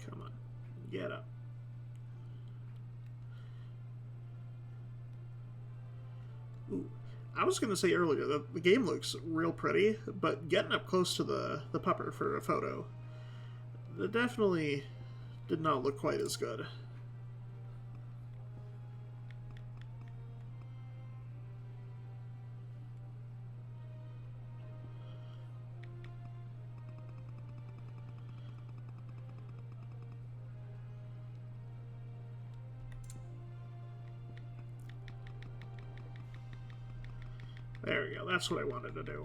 Come on, get up. Ooh. I was going to say earlier that the game looks real pretty, but getting up close to the pupper for a photo, that definitely did not look quite as good. There we go. That's what I wanted to do.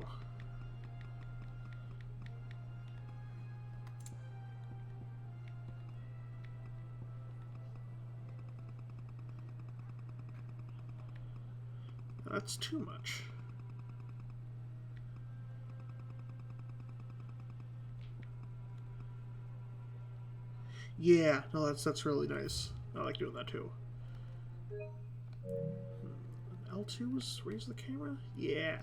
That's too much. Yeah, no, that's really nice. I like doing that too. L2 was raise the camera? Yeah.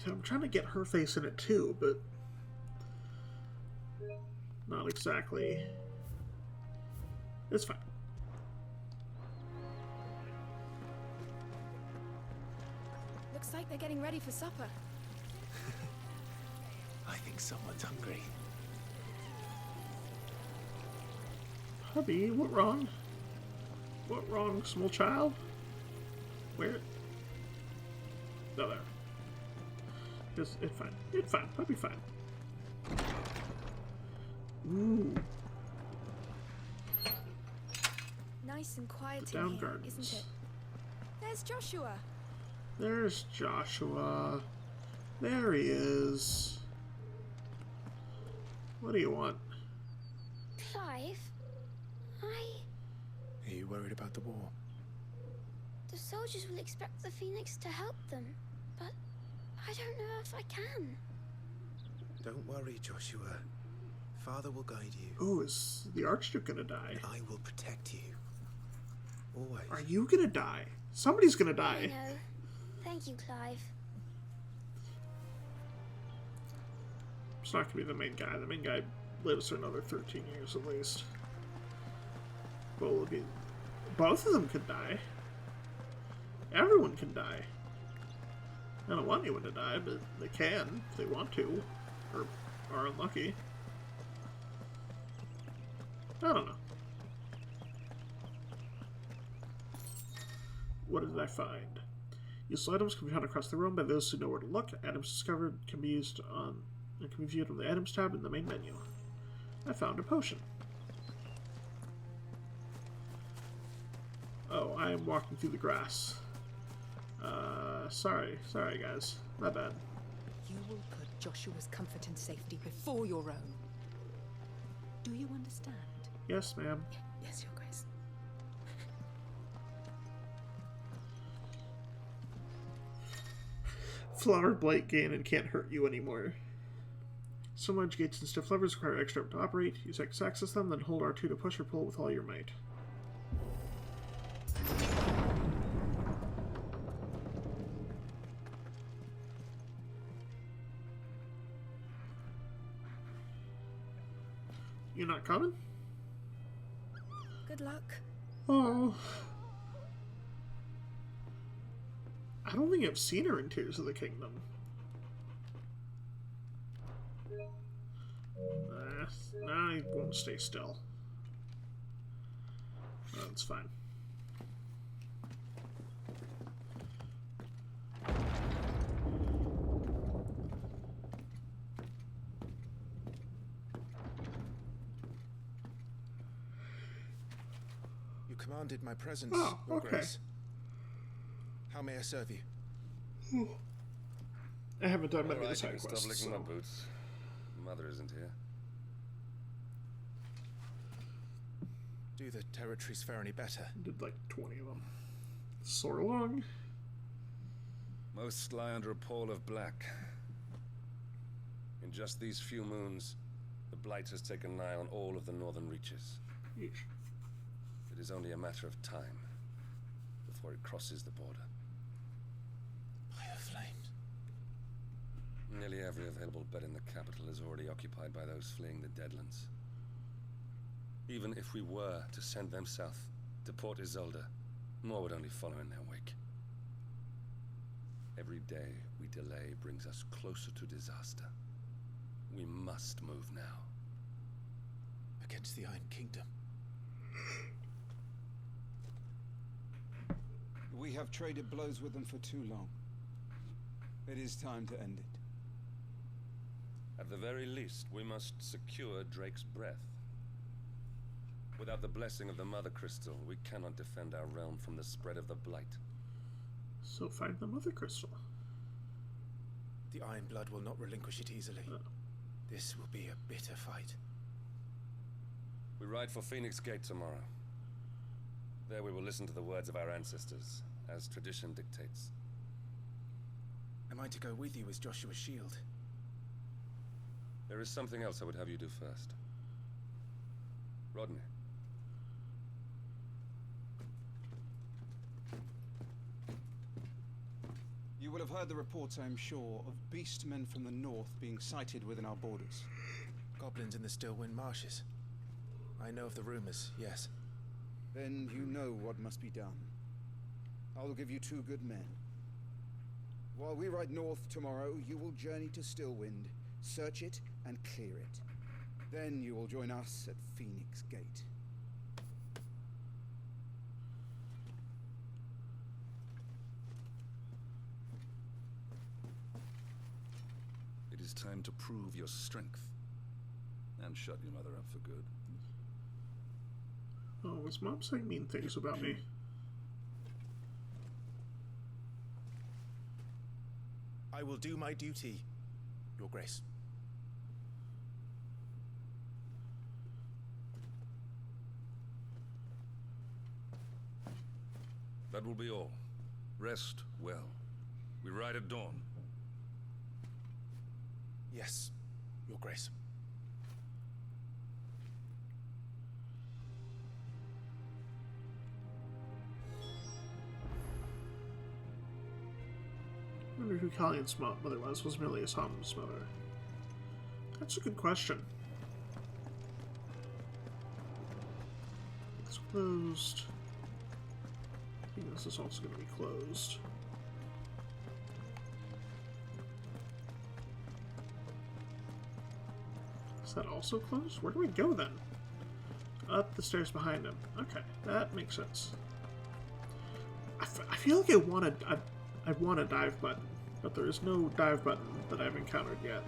I'm trying to get her face in it too, but not exactly. It's fine. Looks like they're getting ready for supper. I think someone's hungry. Hubby, what wrong? What wrong, small child? Where? No, there. It's fine. It's fine. I'll be fine. Ooh. Nice and quiet The down in here, gardens. isn't it? There's Joshua. There's Joshua. There he is. What do you want? Clive, Are you worried about the war? the soldiers will expect the Phoenix to help them, but I don't know if I can. Don't worry, Joshua. Father will guide you. Oh, is the Archduke gonna die? I will protect you. Always. Are you gonna die? Somebody's gonna die. I know. Thank you, Clive. It's not gonna be the main guy. The main guy lives for another 13 years at least. But it'll be... both of them could die. Everyone can die. I don't want anyone to die, but they can if they want to. Or are unlucky. I don't know. What did I find? Useful items can be found across the room by those who know where to look. Items discovered can be used on and can be viewed on the items tab in the main menu. I found a potion. Oh, I am walking through the grass. Sorry guys. My bad. You will put Joshua's comfort and safety before your own. Do you understand? Yes, ma'am. Yes, Your Grace. Flower blight gain and can't hurt you anymore. Some large gates and stiff levers require extra to operate. Use X to access them, then hold R2 to push or pull with all your might. You're not coming? Good luck. Oh. I don't think I've seen her in Tears of the Kingdom. I won't stay still. That's fine. You commanded my presence, Oh, Your okay. Grace. How may I serve you? I haven't done many of the Alright, you side can stop quests. licking So. my boots. Mother isn't here. Do the territories fare any better? Did like 20 of them. Soar along. Most lie under a pall of black. In just these few moons, the Blight has taken nigh on all of the northern reaches. Yeesh. It is only a matter of time before it crosses the border. By the flames. Nearly every available bed in the capital is already occupied by those fleeing the Deadlands. Even if we were to send them south to Port Isolde, more would only follow in their wake. Every day we delay brings us closer to disaster. We must move now. Against the Iron Kingdom. We have traded blows with them for too long. It is time to end it. At the very least, we must secure Drake's breath. Without the blessing of the Mother Crystal, we cannot defend our realm from the spread of the Blight. So find the Mother Crystal. The Iron Blood will not relinquish it easily. This will be a bitter fight. We ride for Phoenix Gate tomorrow. There we will listen to the words of our ancestors, as tradition dictates. Am I to go with you as Joshua's shield? There is something else I would have you do first. Rodney. You will have heard the reports, I am sure, of beastmen from the north being sighted within our borders. Goblins in the Stillwind Marshes. I know of the rumors, yes. Then you know what must be done. I will give you 2 good men. While we ride north tomorrow, you will journey to Stillwind, search it and clear it. Then you will join us at Phoenix Gate. It is time to prove your strength and shut your mother up for good. Oh, was Mom saying mean things about me? I will do my duty, Your Grace. That will be all. Rest well. We ride at dawn. Yes, Your Grace. I wonder who Callion's mother was. Was merely Asam's mother? That's a good question. It's closed. I think this is also going to be closed. Is that also closed? Where do we go then? Up the stairs behind him. Okay, that makes sense. I feel like I want a dive button, but there is no dive button that I've encountered yet.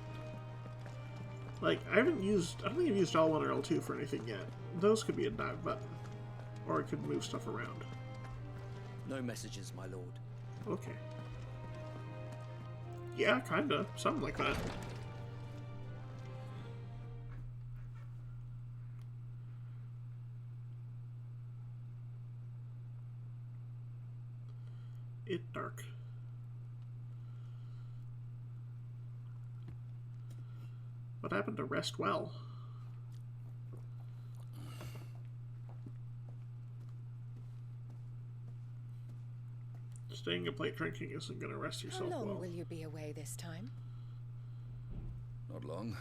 Like, I don't think I've used L1 or L2 for anything yet. Those could be a dive button. Or it could move stuff around. No messages, my lord. Okay. Yeah, kinda. Something like that. It dark. What happened to rest well? Staying up late drinking isn't going to rest yourself How long well. will you be away this time? Not long.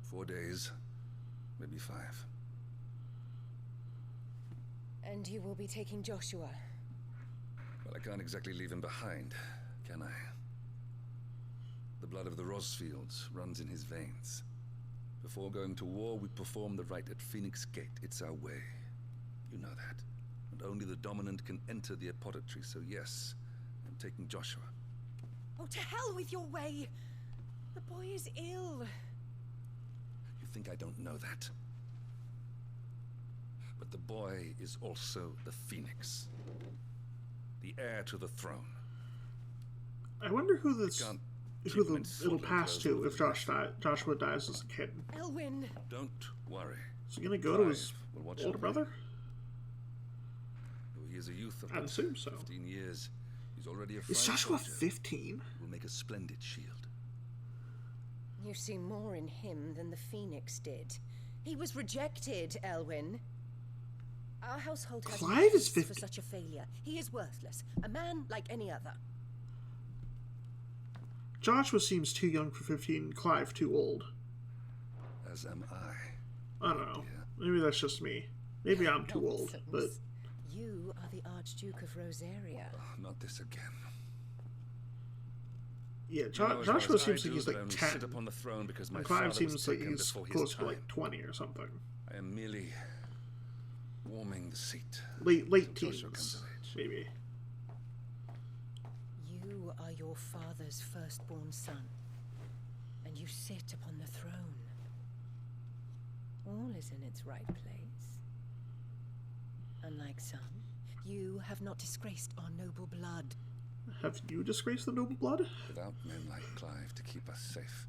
4 days. Maybe 5. And you will be taking Joshua? Well, I can't exactly leave him behind, can I? The blood of the Rosfields runs in his veins. Before going to war, we perform the rite at Phoenix Gate. It's our way. You know that. And only the dominant can enter the apothecary, so yes, I'm taking Joshua. Oh, to hell with your way! The boy is ill. You think I don't know that? But the boy is also the Phoenix. The heir to the throne. I wonder who it'll pass to if Joshua dies as a kid. Elwyn! Don't worry. Is he gonna go to his older brother? He is a youth of I'd assume so. 15 years. He's already a Is fine Joshua soldier. 15? Will make a splendid shield. You see more in him than the Phoenix did. He was rejected, Elwyn. Our household has no Clive is use for 50. such a failure. He is worthless. A man like any other. Joshua seems too young for 15, Clive too old. As am I. I don't know. Maybe that's just me. Maybe I'm too old, but... You are the Archduke of Rosaria. Oh, not this again. Yeah, You know as well Joshua as I seems do like he's that I like only 10. sit upon the throne because my And Clive father was seems like taken he's before his close to time. like 20 or something. I am merely warming the seat. Late until Joshua teens, comes of age. maybe. You are your father's firstborn son, and you sit upon the throne. All is in its right place. unlike some. You have not disgraced our noble blood. Have you disgraced the noble blood? Without men like Clive to keep us safe,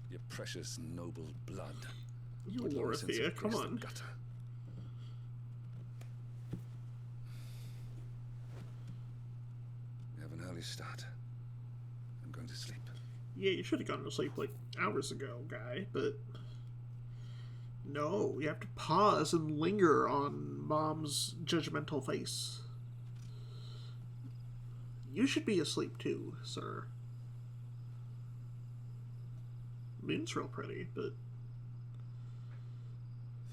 your precious noble blood. You would long since Lorithia, have come graced the on. gutter. We have an early start. I'm going to sleep. Yeah, you should have gone to sleep like hours ago, guy, but no, you have to pause and linger on Mom's judgmental face. You should be asleep too, sir. Moon's real pretty, but...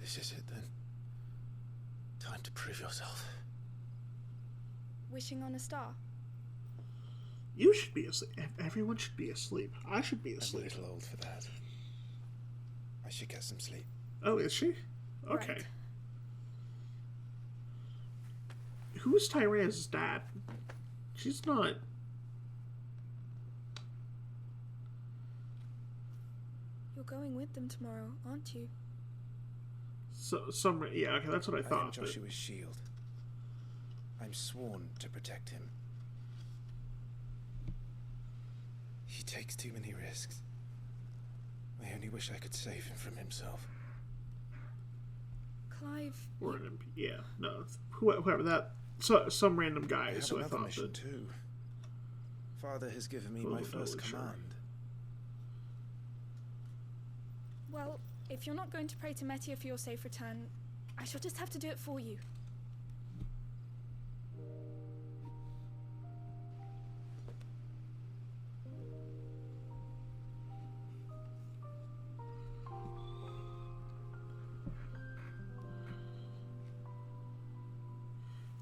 This is it then? Time to prove yourself. Wishing on a star? You should be asleep. Everyone should be asleep. I should be asleep. I'm a little old for that. I should get some sleep. Oh, is she? Okay. Right. Who's Tyra's dad? She's not... You're going with them tomorrow, aren't you? Yeah, okay, that's what I thought. am Joshua's shield. I'm sworn to protect him. He takes too many risks. I only wish I could save him from himself. Clive... Or an MP. Yeah, no. Whoever that... some random guy, so I another thought mission that... too. Father has given me my first command. Well, if you're not going to pray to Metia for your safe return, I shall just have to do it for you.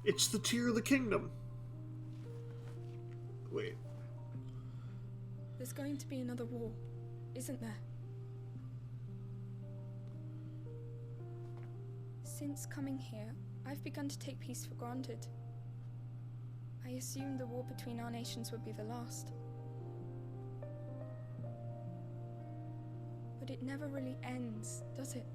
It's the tear of the kingdom. Wait. There's going to be another war, isn't there? Since coming here, I've begun to take peace for granted. I assumed the war between our nations would be the last. But it never really ends, does it?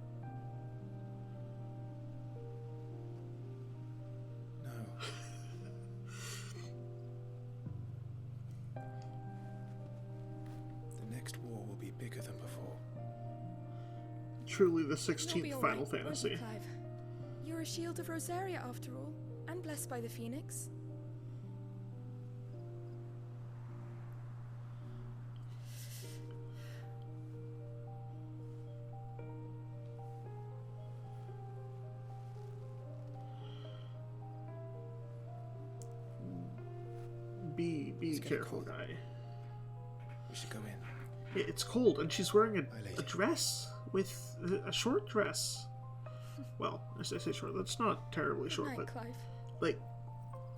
Bigger than before. Truly the You'll 16th be all Final right, won't Fantasy. you, Clive? You're a shield of Rosaria after all, and blessed by the Phoenix. Be careful, guy. We should go in. It's cold, and she's wearing a dress with a short dress. Well, I say short. That's not terribly short, Good night, but Clive. like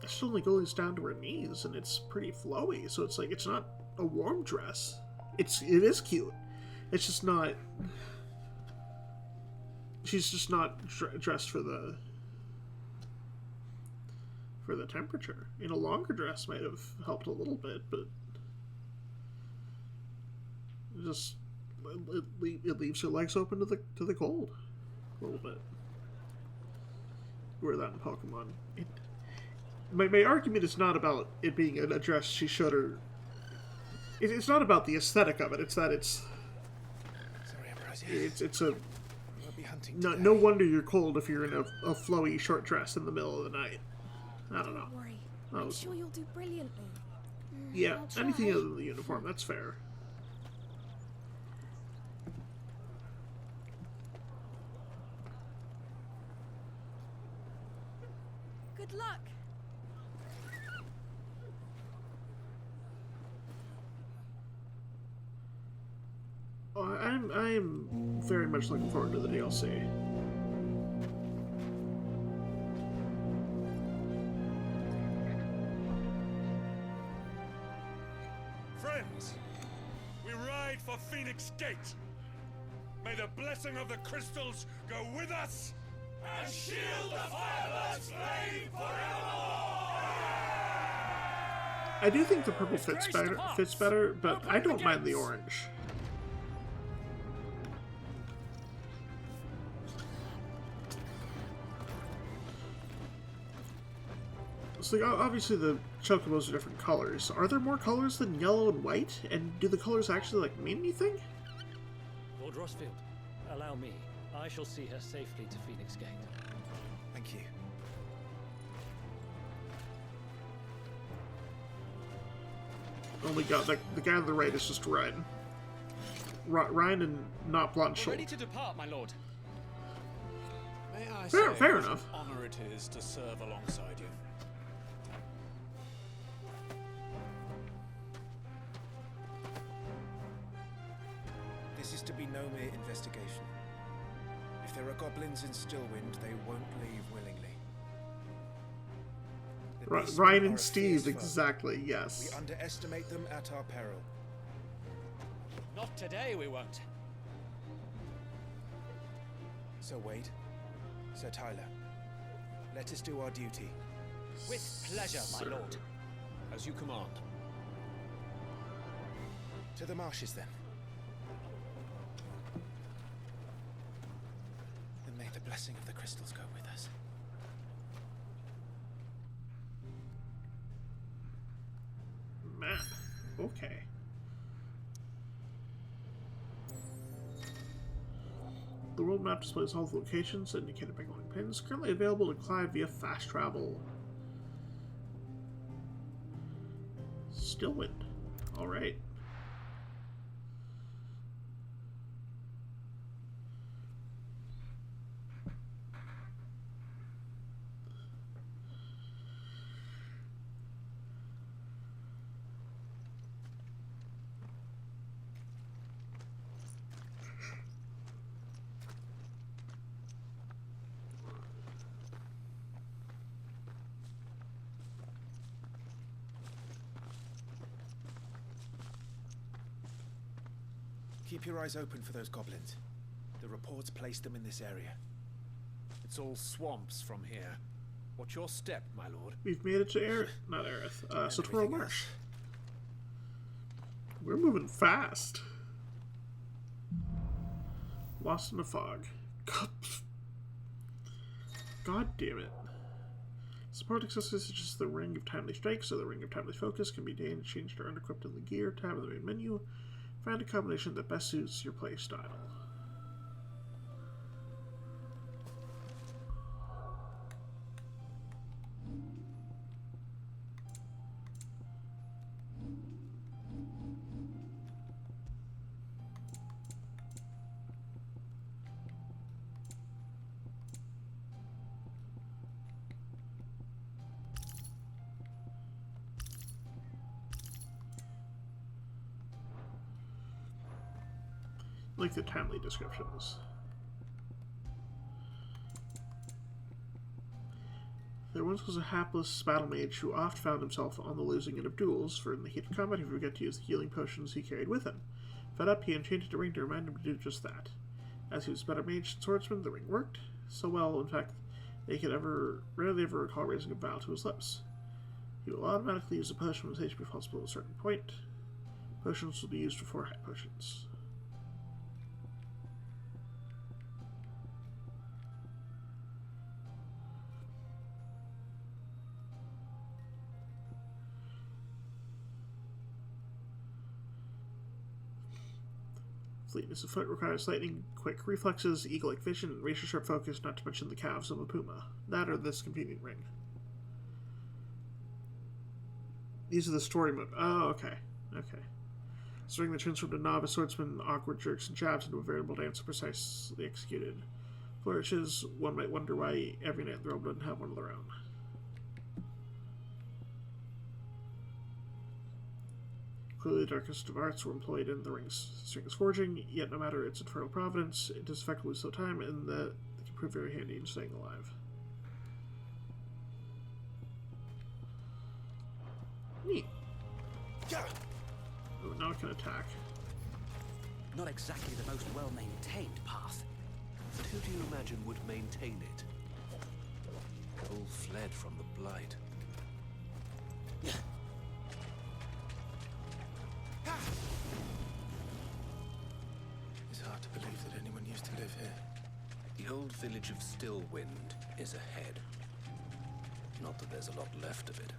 it only goes down to her knees, and it's pretty flowy. So it's like it's not a warm dress. It is cute. It's just not. She's just not dressed for the temperature. A longer dress might have helped a little bit, but. Just it leaves her legs open to the cold a little bit. Wear that in Pokemon. My argument is not about it being a dress she should or. It's not about the aesthetic of it. It's that it's. Sorry, Ambrosia. It's a. We'll be hunting No wonder you're cold if you're in a flowy short dress in the middle of the night. I don't know. Don't worry. I'm sure you'll do brilliantly. Yeah, I'll try. anything other than the uniform, that's fair. Good luck. I'm very much looking forward to the DLC. Friends, we ride for Phoenix Gate. May the blessing of the crystals go with us and shield the Firebird's flame forevermore! I do think the purple fits better, but I don't mind the orange. So obviously the chocobos are different colors. Are there more colors than yellow and white? And do the colors actually like mean anything? Lord Rossfield, allow me. I shall see her safely to Phoenix Gate. Thank you. Only got the guy on the right is just Ryan. Ryan and not Blanche. We're ready to depart, my lord. May I fair what enough. An honor it is to serve alongside you. This is to be no mere investigation. If there are goblins in Stillwind, they won't leave willingly. The Ryan beastmen are and a Steve, fierce foe. exactly, yes. We underestimate them at our peril. Not today, we won't. Sir Wade, Sir Tyler, let us do our duty. With pleasure, my lord. As you command. To the marshes, then. And may the blessing of the crystals go with us. Map. Okay. The world map displays all the locations indicated by glowing pins, currently available to climb via fast travel. Stillwind. Alright. Keep your eyes open for those goblins. The reports place them in this area. It's all swamps from here. What's your step, my lord? We've made it to Satora Marsh. We're moving fast. Lost in the fog. God damn it. Support accessories such as the Ring of Timely Strikes or the Ring of Timely Focus can be changed or unequipped in the Gear tab of the main menu. Find a combination that best suits your playstyle. Like the timely descriptions. There once was a hapless battle mage who oft found himself on the losing end of duels, for in the heat of combat he would forget to use the healing potions he carried with him. Fed up, he enchanted a ring to remind him to do just that. As he was a better mage than swordsman, the ring worked so well, in fact, that he could rarely ever recall raising a vow to his lips. He will automatically use a potion when his HP falls below a certain point. Potions will be used before high potions. Fleetness of foot requires lightning quick reflexes, eagle-like vision, and razor-sharp focus, not to mention the calves of a puma. That or this convenient ring. These are the story mode. Oh, okay. Okay. This ring that transformed a novice swordsman, awkward jerks and jabs into a veritable dance precisely executed. Flourishes, one might wonder why every knight in the realm doesn't have one of their own. Clearly, the darkest of arts were employed in the ring's forging, yet no matter its infernal providence, it does effectively slow time, and that can prove very handy in staying alive. Neat. Oh, now it can attack. Not exactly the most well-maintained path. But who do you imagine would maintain it? All fled from the Blight. It's hard to believe that anyone used to live here. The old village of Stillwind is ahead. Not that there's a lot left of it.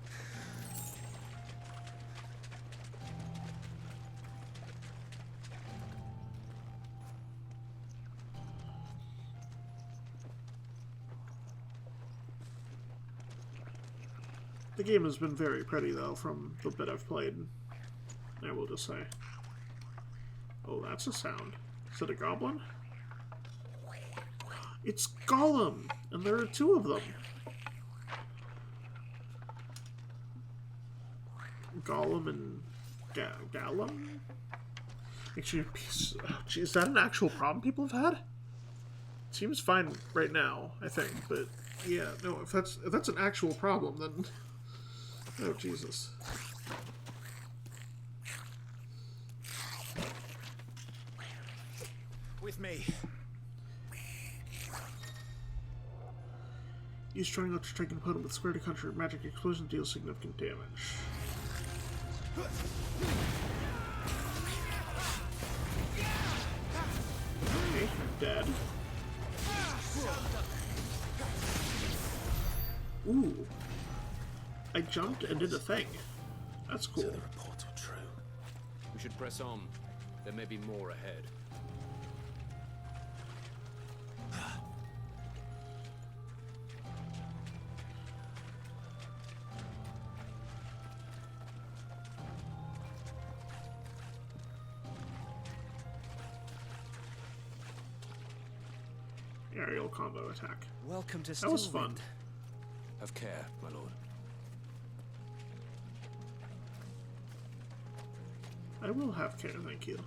The game has been very pretty, though, from the bit I've played. I will just say. Oh, that's a sound. Is it a goblin? It's Gollum! And there are two of them. Gollum and Gallum? Actually, gee, is that an actual problem people have had? It seems fine right now, I think, but yeah, no, if that's an actual problem, then oh Jesus. With me. Use trying not to strike an opponent with square to counter magic explosion deals significant damage. Okay, dead. Ooh. I jumped and did a thing. That's cool. So the reports were true. We should press on. There may be more ahead. Aerial combo attack. Welcome to That was fun. Have care, my lord. I will have care, thank you.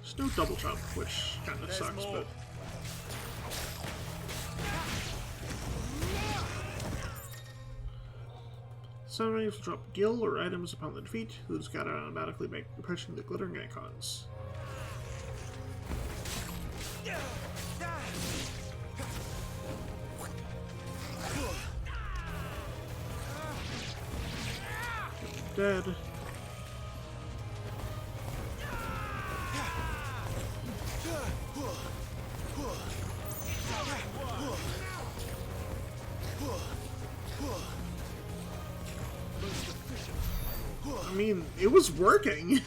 There's no double jump, which kind of sucks, but... Some enemies will drop gil or items upon the defeat, who's got to automatically make approaching the glittering icons. Dead. I mean, it was working.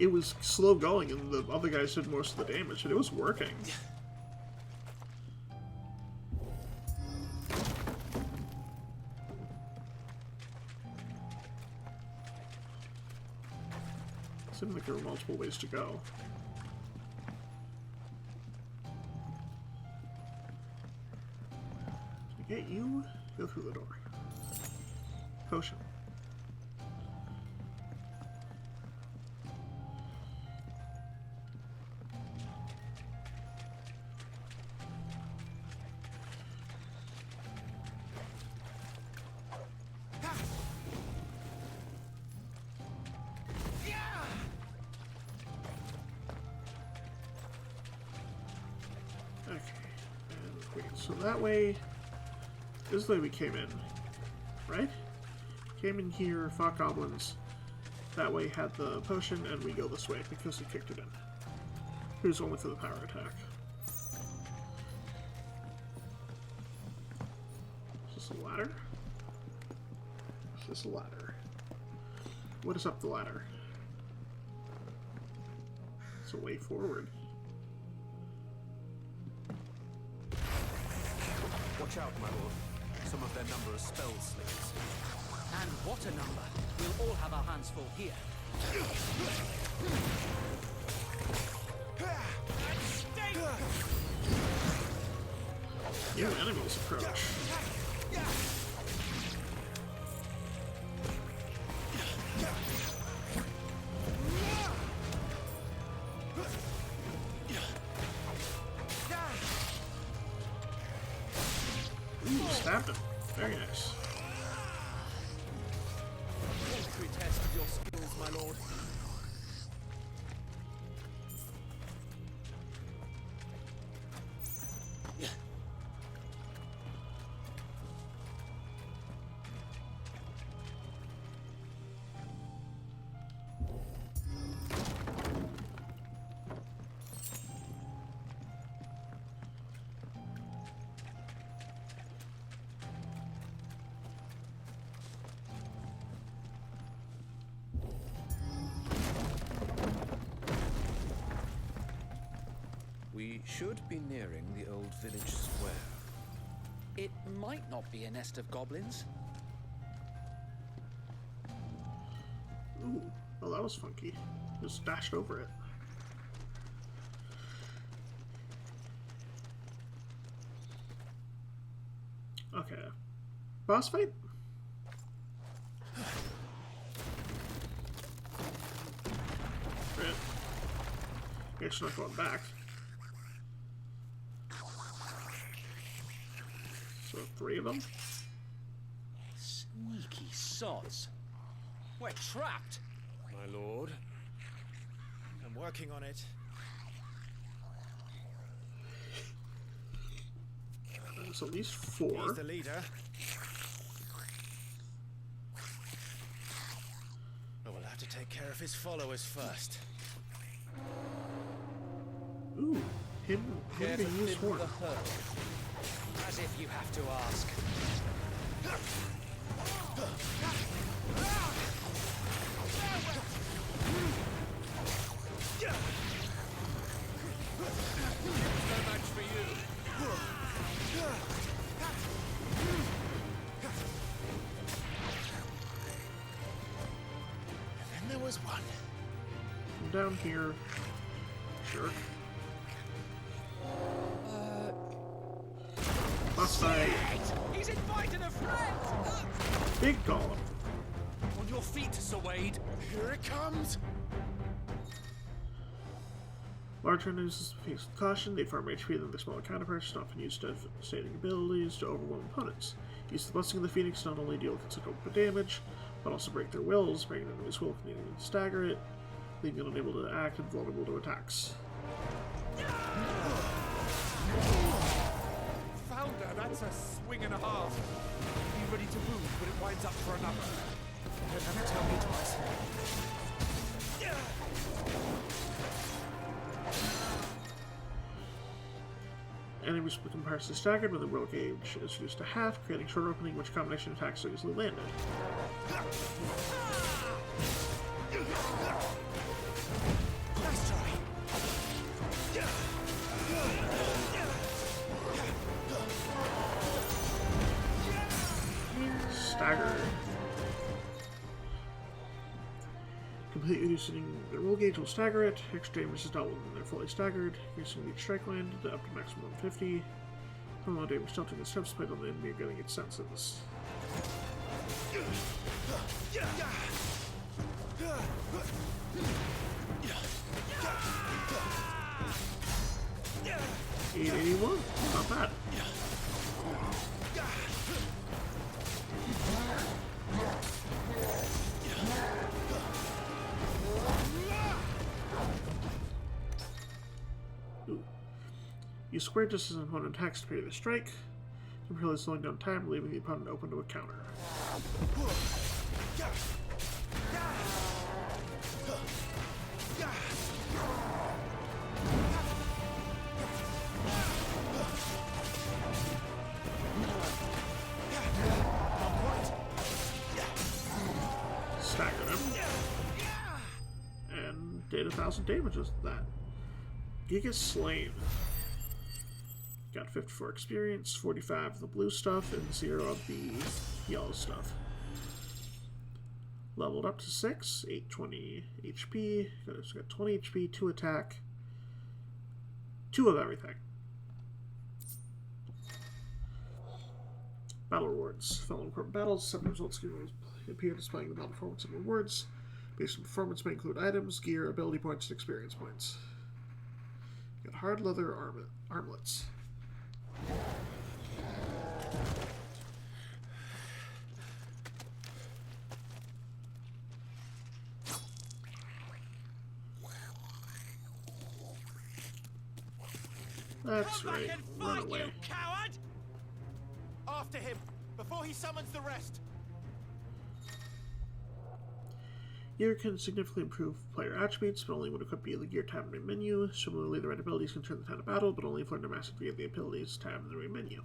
It was slow going and the other guys did most of the damage, but it was working. Seemed like there were multiple ways to go. To get you, go through the door. Potion. So that way, this is the way we came in, right? Came in here, fought goblins, that way had the potion, and we go this way because he kicked it in. Here's only for the power attack. Is this a ladder? Is this a ladder? What is up the ladder? It's a way forward. Watch out, my lord. Some of their number are spell slingers. And what a number. We'll all have our hands full here. Yeah, animals approach. Ooh, stabbed him. Very nice. Entry test of your skills, my lord. We should be nearing the old village square. It might not be a nest of goblins. Ooh, well that was funky. Just dashed over it. Okay. Boss fight? Great. Guess not going back. So 3 of them? Sneaky sods. We're trapped. My lord. I'm working on it. There's at least 4. He's the leader. But we'll have to take care of his followers first. Ooh, him being used horn. As if you have to ask. No match for you. And then there was one. I'm down here. Jerk. Boss fight. He's invited a friend! Big golem. On your feet, Sir Wade. Here it comes. Larger enemies face with caution. They farm HP than their smaller counterparts, often use devastating abilities to overwhelm opponents. Use the Blessing of the Phoenix to not only deal considerable damage, but also break their wills, breaking an enemy's will can stagger it, leaving it unable to act and vulnerable to attacks. Founder, that's a swing and a half. Be ready to move, but it winds up for another. Don't have to tell me twice. Enemies become partially staggered when the will gauge is reduced to half, creating short opening which combination attacks are easily landed. Nice try. Stagger. Completely reducing their roll gauge will stagger it. Extra damage is dealt when they're fully staggered, increasing each strike land to up to maximum 150. Normal damage dealt in the steps played on the enemy getting its senses. 881. Not bad. Ooh. Use square distance as an opponent attacks to parry the strike, temporarily slowing down time, leaving the opponent open to a counter. Stagger them. And did 1,000 damage with that. Giga Slain. Got 54 experience, 45 of the blue stuff, and 0 of the yellow stuff. Leveled up to 6, 820 HP, got 20 HP, 2 attack, 2 of everything. Battle rewards. Following important battles, 7 results appear displaying the battle performance and rewards. Based on performance may include items, gear, ability points, and experience points. Got hard leather armlets. That's right. Run away. You coward! After him, before he summons the rest. Gear can significantly improve player attributes, but only when equipped via the Gear tab in the main menu. Similarly, the right abilities can turn the tide of battle, but only if learned or mastered via the Abilities tab in the main menu.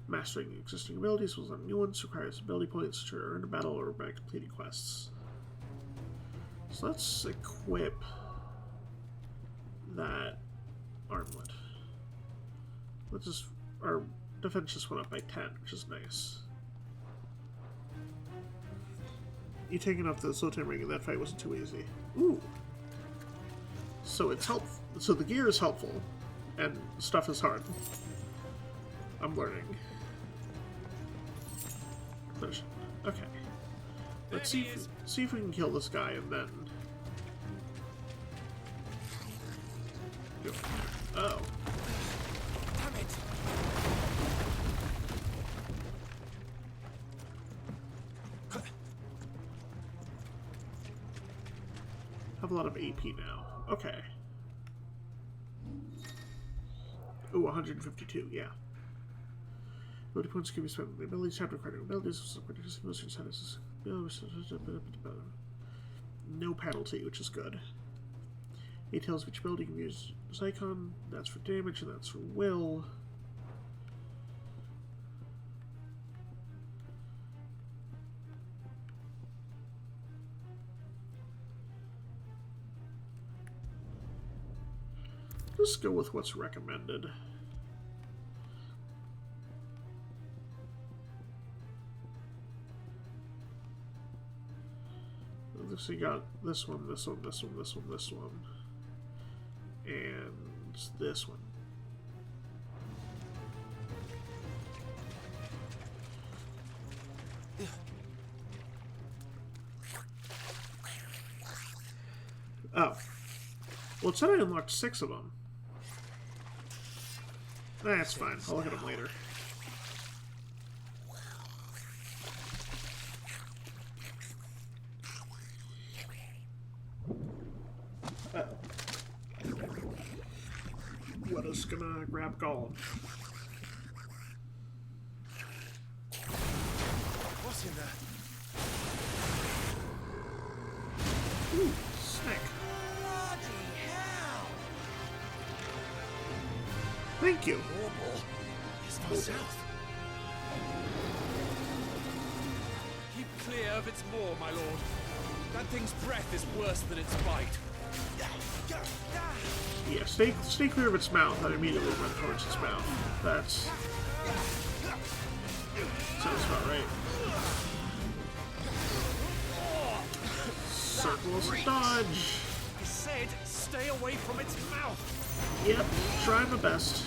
Mastering existing abilities will learn new ones, requires ability points to earn a battle or by completing quests. So let's equip that armlet. Let's just... Our defense just went up by 10, which is nice. You taking off the Zoltan ring in that fight wasn't too easy. Ooh. So it's helpful. So the gear is helpful, and stuff is hard. I'm learning. Okay. Let's see if we can kill this guy and then... Oh. Damn it! Have a lot of AP now. Okay. Ooh, 152, yeah. Ability points can be spent on the abilities, chapter credit abilities, no penalty, which is good. Details of each ability can use this icon. That's for damage, and that's for will. Let's go with what's recommended. So you got this one, this one, this one, this one, this one, and this one. Oh. Well, it said I unlocked 6 of them. That's fine. I'll look at them later. What is gonna grab Gollum? What's in there? Ooh, sick. Bloody hell! Thank you. It's not south. Keep clear of its maw, my lord. That thing's breath is worse than its bite. Yeah, stay clear of its mouth and immediately run towards its mouth. That's... sounds about right. Circles and dodge! I said, stay away from its mouth! Yep, try my best.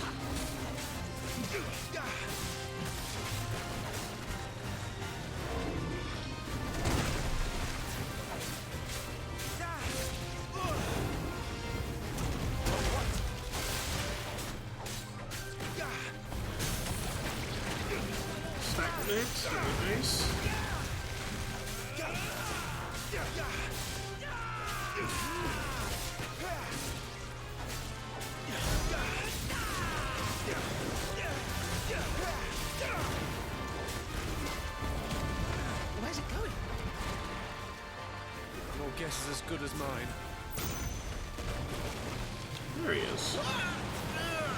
Very nice. Where's it going? Your guess is as good as mine. There he is.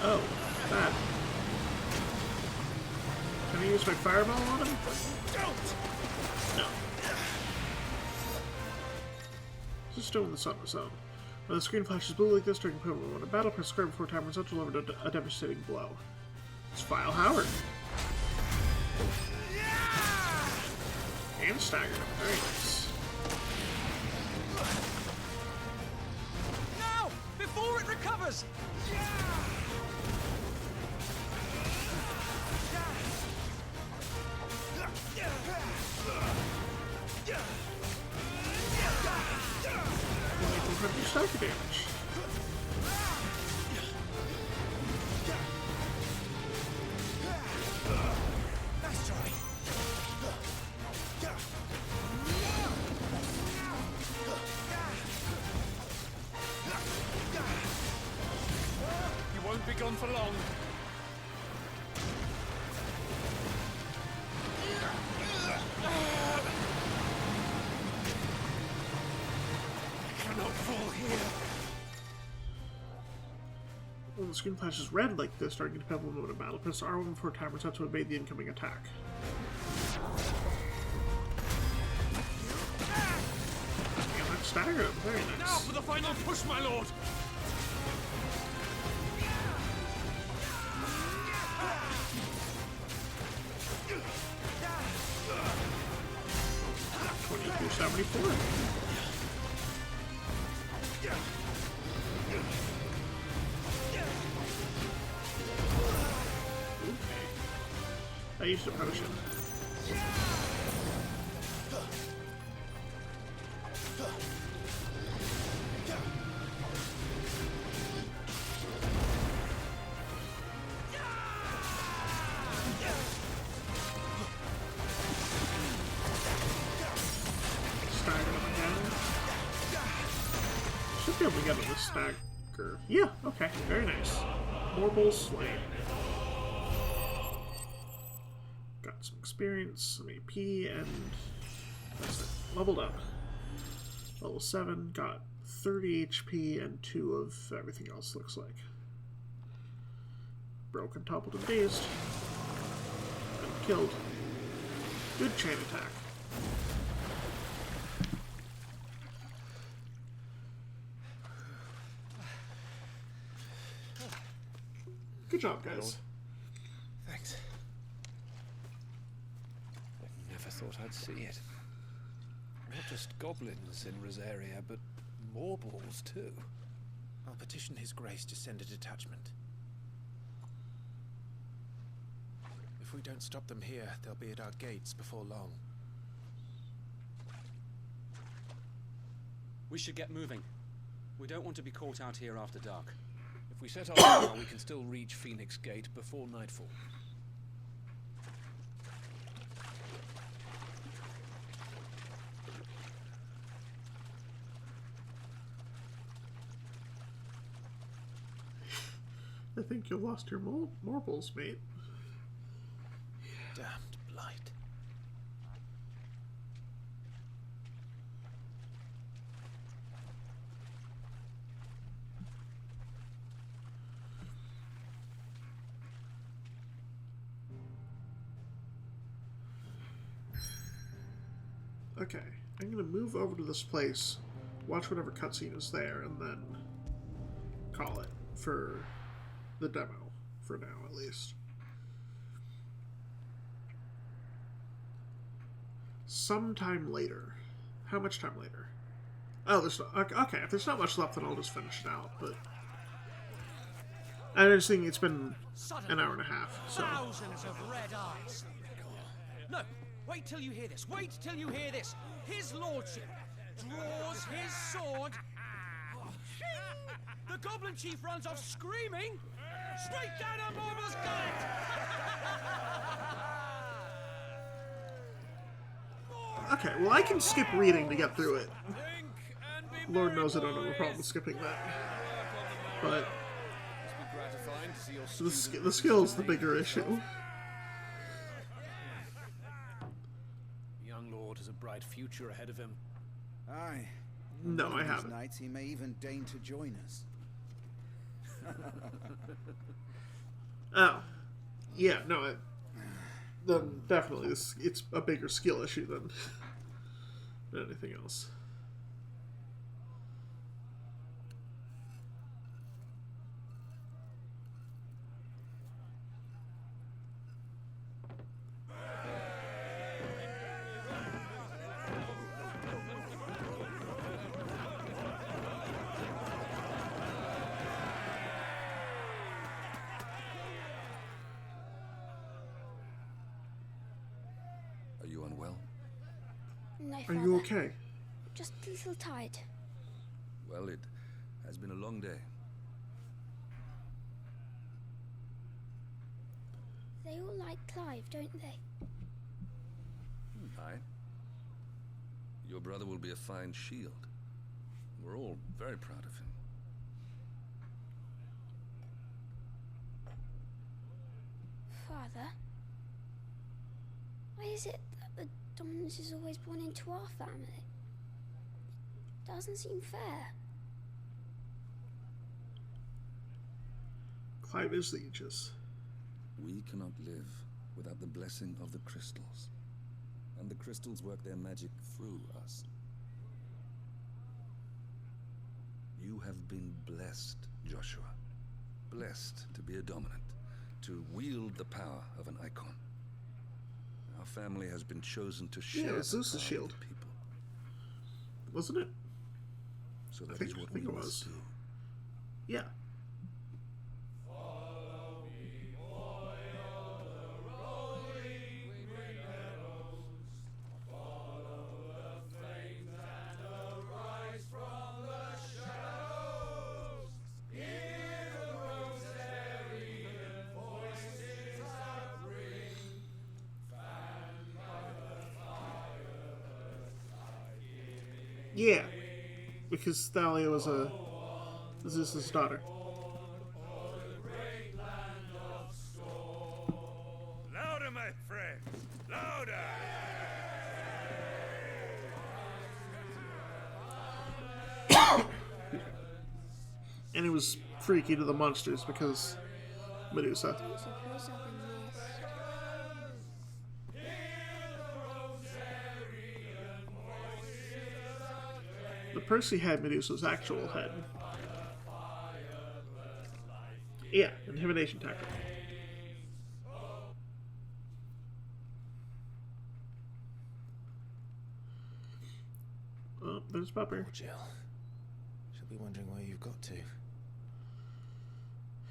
Oh, that. Can I use my fireball on him? No. Just doing this on its own. When the screen flashes blue like this during when a battle, press square before time runs out to deliver a devastating blow. It's File Howard. And staggered him. Very nice. Now! Before it recovers! Your stagger damage. Nice try. You won't be gone for long. When the screen flashes red like this during a pivotal moment of battle, press R1 before time runs out to evade the incoming attack. Yeah, that staggered him. Very nice. Now for the final push, my lord! 274. I used a potion. Stagger them again. Should be able to get it with stagger. Yeah, okay, very nice. More bulls slain. Got some experience, some AP, and that's it. Leveled up. Level 7, got 30 HP and 2 of everything else, looks like. Broken, toppled, and dazed. And killed. Good chain attack. Good job, guys. Thanks. I never thought I'd see it. Not just goblins in Rosaria, but morbals too. I'll petition His Grace to send a detachment. If we don't stop them here, they'll be at our gates before long. We should get moving. We don't want to be caught out here after dark. If we set off now, we can still reach Phoenix Gate before nightfall. I think you lost your marbles, mate. Damned blight. Okay, I'm gonna move over to this place, watch whatever cutscene is there, and then call it for the demo, for now at least. Sometime later. How much time later? Oh, there's not, okay, if there's not much left, then I'll just finish it out, but I was thinking it's been an hour and a half, so. Thousands of red eyes. No, wait till you hear this. Wait till you hear this. His lordship draws his sword. The goblin chief runs off screaming. Straight down a Morble's gullet. Okay, well I can skip reading to get through it. Lord knows I don't have a problem skipping that. But the skill's the bigger issue. The young lord has a bright future ahead of him. Aye. No, One I of these haven't. nights he may even deign to join us. Oh. Yeah, no, then definitely it's a bigger skill issue than anything else. Are you unwell? No, Are Father. you okay? Just a little tired. Well, it has been a long day. They all like Clive, don't they? Aye. Your brother will be a fine shield. We're all very proud of him. Father? Why is it that the dominance is always born into our family? It doesn't seem fair. Clive is the Aegis. We cannot live without the blessing of the crystals. And the crystals work their magic through us. You have been blessed, Joshua. Blessed to be a dominant, to wield the power of an icon. Our family has been chosen to share Yeah, it's the Zeus' power shield. with people. wasn't it? So I that think, is what I think we it was. must do. Yeah. Yeah, because Thalia was Zeus's daughter. Louder, my friends! Louder! And it was freaky to the monsters because Medusa. I don't suppose I've been missed. The Percy had Medusa's actual head. Yeah, intimidation tactic. Oh, there's Pupper. Poor Jill. She'll be wondering where you've got to.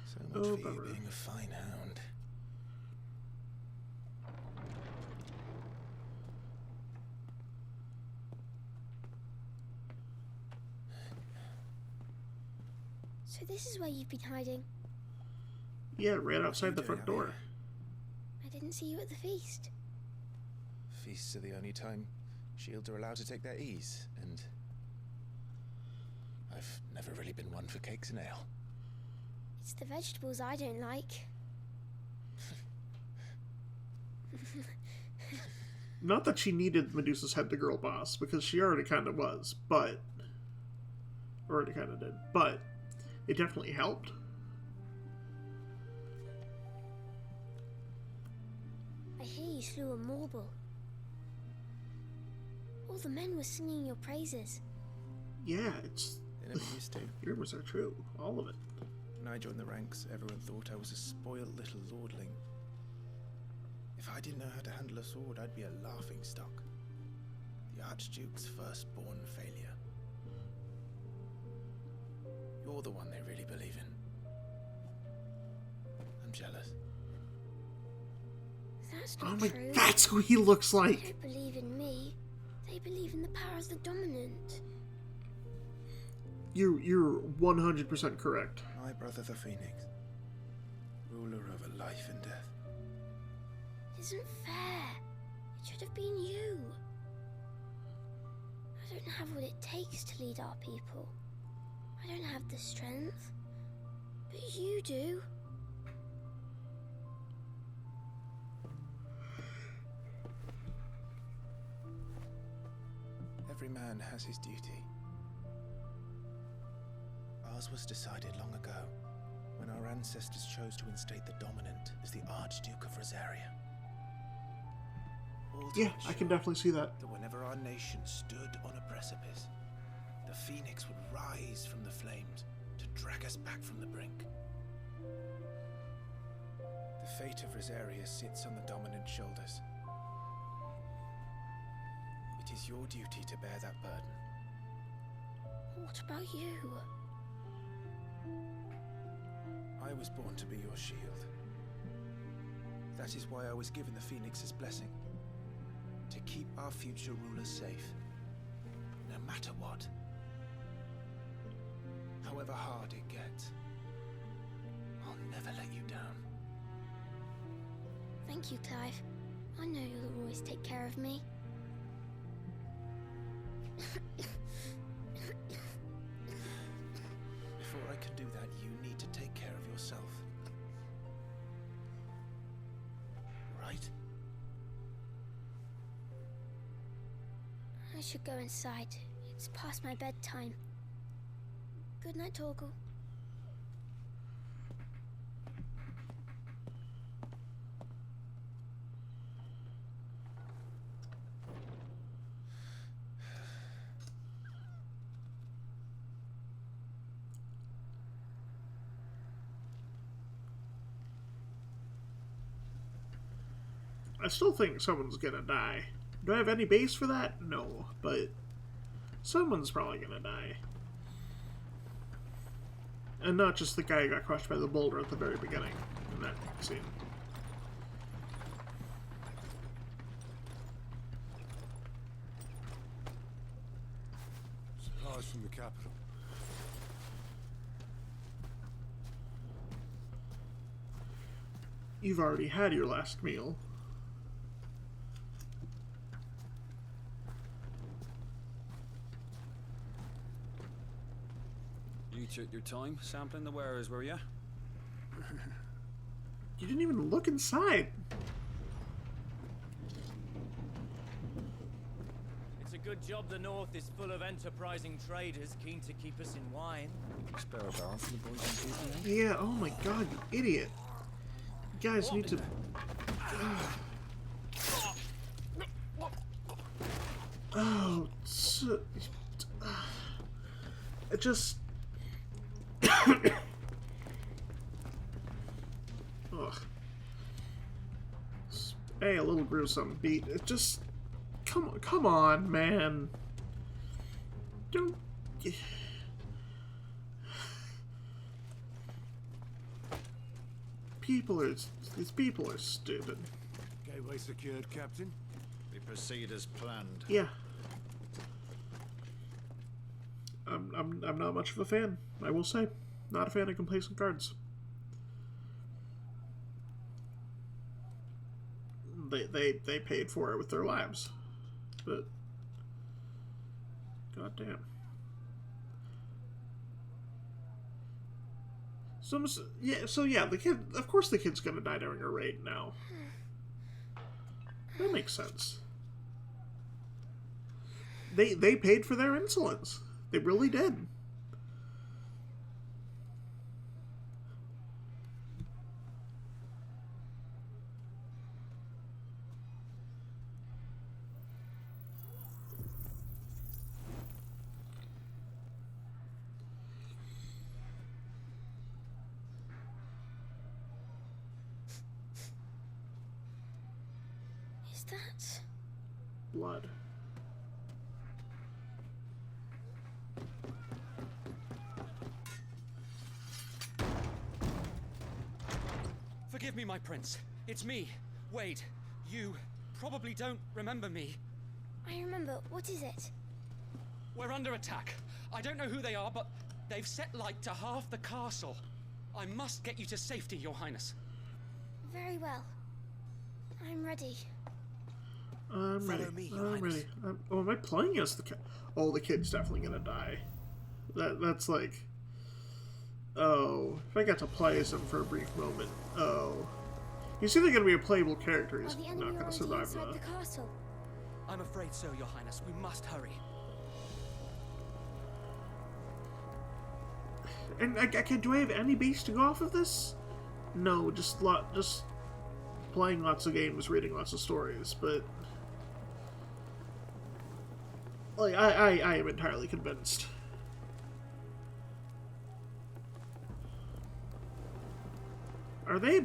So much for you being a fine hound. So this is where you've been hiding. Yeah, right outside the front door. I didn't see you at the feast. Feasts are the only time shields are allowed to take their ease, and I've never really been one for cakes and ale. It's the vegetables I don't like. Not that she needed Medusa's head to girl boss, because she already kind of was, but... Already kind of did, but it definitely helped. I hear you slew a marble. All the men were singing your praises. Yeah, it's... They never used to. Rumors are true, all of it. When I joined the ranks, everyone thought I was a spoiled little lordling. If I didn't know how to handle a sword, I'd be a laughingstock. The Archduke's firstborn failure. You're the one they really believe in. I'm jealous. That's Oh not my... true. That's who he looks They like! don't believe in me. They believe in the power of the dominant. You're 100% correct. My brother the Phoenix. Ruler over life and death. It isn't fair. It should have been you. I don't have what it takes to lead our people. I don't have the strength. But you do. Every man has his duty. Ours was decided long ago, when our ancestors chose to instate the dominant as the Archduke of Rosaria. All to Yeah, I can ensure definitely see that. That whenever our nation stood on a precipice, the Phoenix would rise from the flames to drag us back from the brink. The fate of Rosaria sits on the dominant's shoulders. It is your duty to bear that burden. What about you? I was born to be your shield. That is why I was given the Phoenix's blessing. To keep our future rulers safe. No matter what. However hard it gets. I'll never let you down. Thank you, Clive. I know you'll always take care of me. Before I can do that, you need to take care of yourself. Right? I should go inside. It's past my bedtime. Good night, Torgal. I still think someone's gonna die. Do I have any base for that? No, but Someone's probably gonna die. And not just the guy who got crushed by the boulder at the very beginning in that scene. Supplies from the capital. You've already had your last meal. You took your time sampling the wares, were ya? You didn't even look inside. It's a good job the North is full of enterprising traders keen to keep us in wine. Spare a barrel for the boys and people, Yeah, oh my god, you idiot. You guys need to... Oh, so... It just... Ugh. Hey, a little gruesome beat. It just... Come on, man. Don't... These people are stupid. Gateway secured, Captain. We proceed as planned. Yeah. I'm not much of a fan, I will say. Not a fan of complacent guards. They paid for it with their lives. But goddamn. So yeah, the kid, of course the kid's gonna die during a raid now. That makes sense. They paid for their insolence. They really did. Is that blood? Forgive me, my prince. It's me, Wade. You probably don't remember me. I remember. What is it? We're under attack. I don't know who they are, but they've set light to half the castle. I must get you to safety, Your Highness. Very well. I'm ready. I'm ready. Follow me, I'm ready. Oh, am I playing as the kid? Oh, the kid's definitely gonna die. That's like... Oh, if I got to play as him for a brief moment. Oh. He's either going to be a playable character, he's not going to survive the castle? I'm afraid so, Your Highness. We must hurry. And do I have any base to go off of this? No, just playing lots of games, reading lots of stories, but... Like, I am entirely convinced. Are they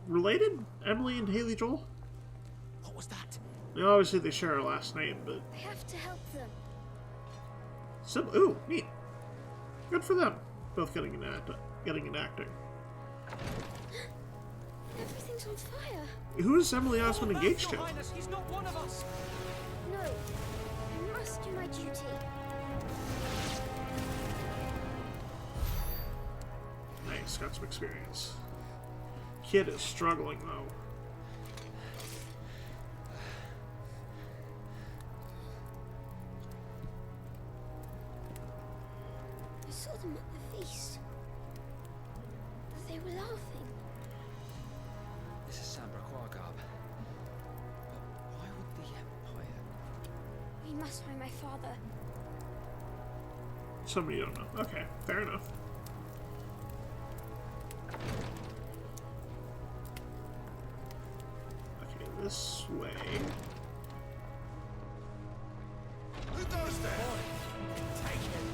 related? Emily and Haley Joel? What was that? Obviously they share a last name, but... I have to help them. Ooh, neat. Good for them. Both getting into acting. Everything's on fire. Who is Emily Osmond engaged to? Your Highness, he's not one of us. No. I must do my duty. Nice, got some experience. Kid is struggling, though. I saw them at the feast. They were laughing. This is Sambra Garb. But why would the Empire... We must find my father. Somebody you don't know. Okay, fair enough. Okay, this way. Who goes there? Take him.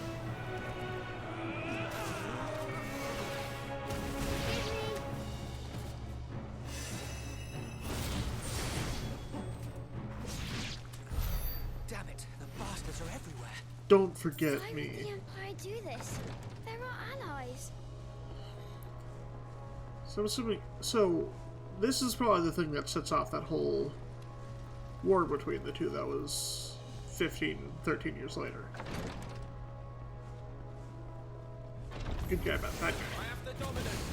Damn it, the bastards are everywhere. Don't forget Why me. would the Empire do this? They're our allies. So I'm assuming... So, this is probably the thing that sets off that whole war between the two that was 13 years later. Good guy about that guy. I have the dominance.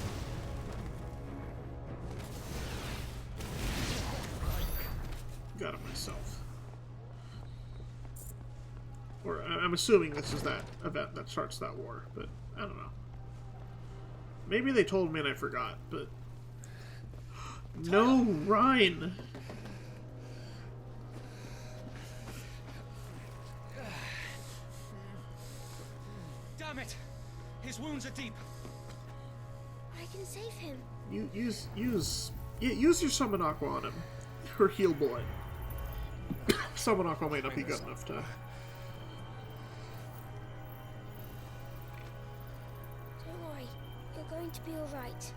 Got it myself. Or I'm assuming this is that event that starts that war, but I don't know. Maybe they told me and I forgot, but... No, Ryan! Damn it! His wounds are deep. I can save him. Use your Summon Aqua on him. Or Heal Boy. Summon Aqua may not be good enough to... Don't worry. You're going to be alright.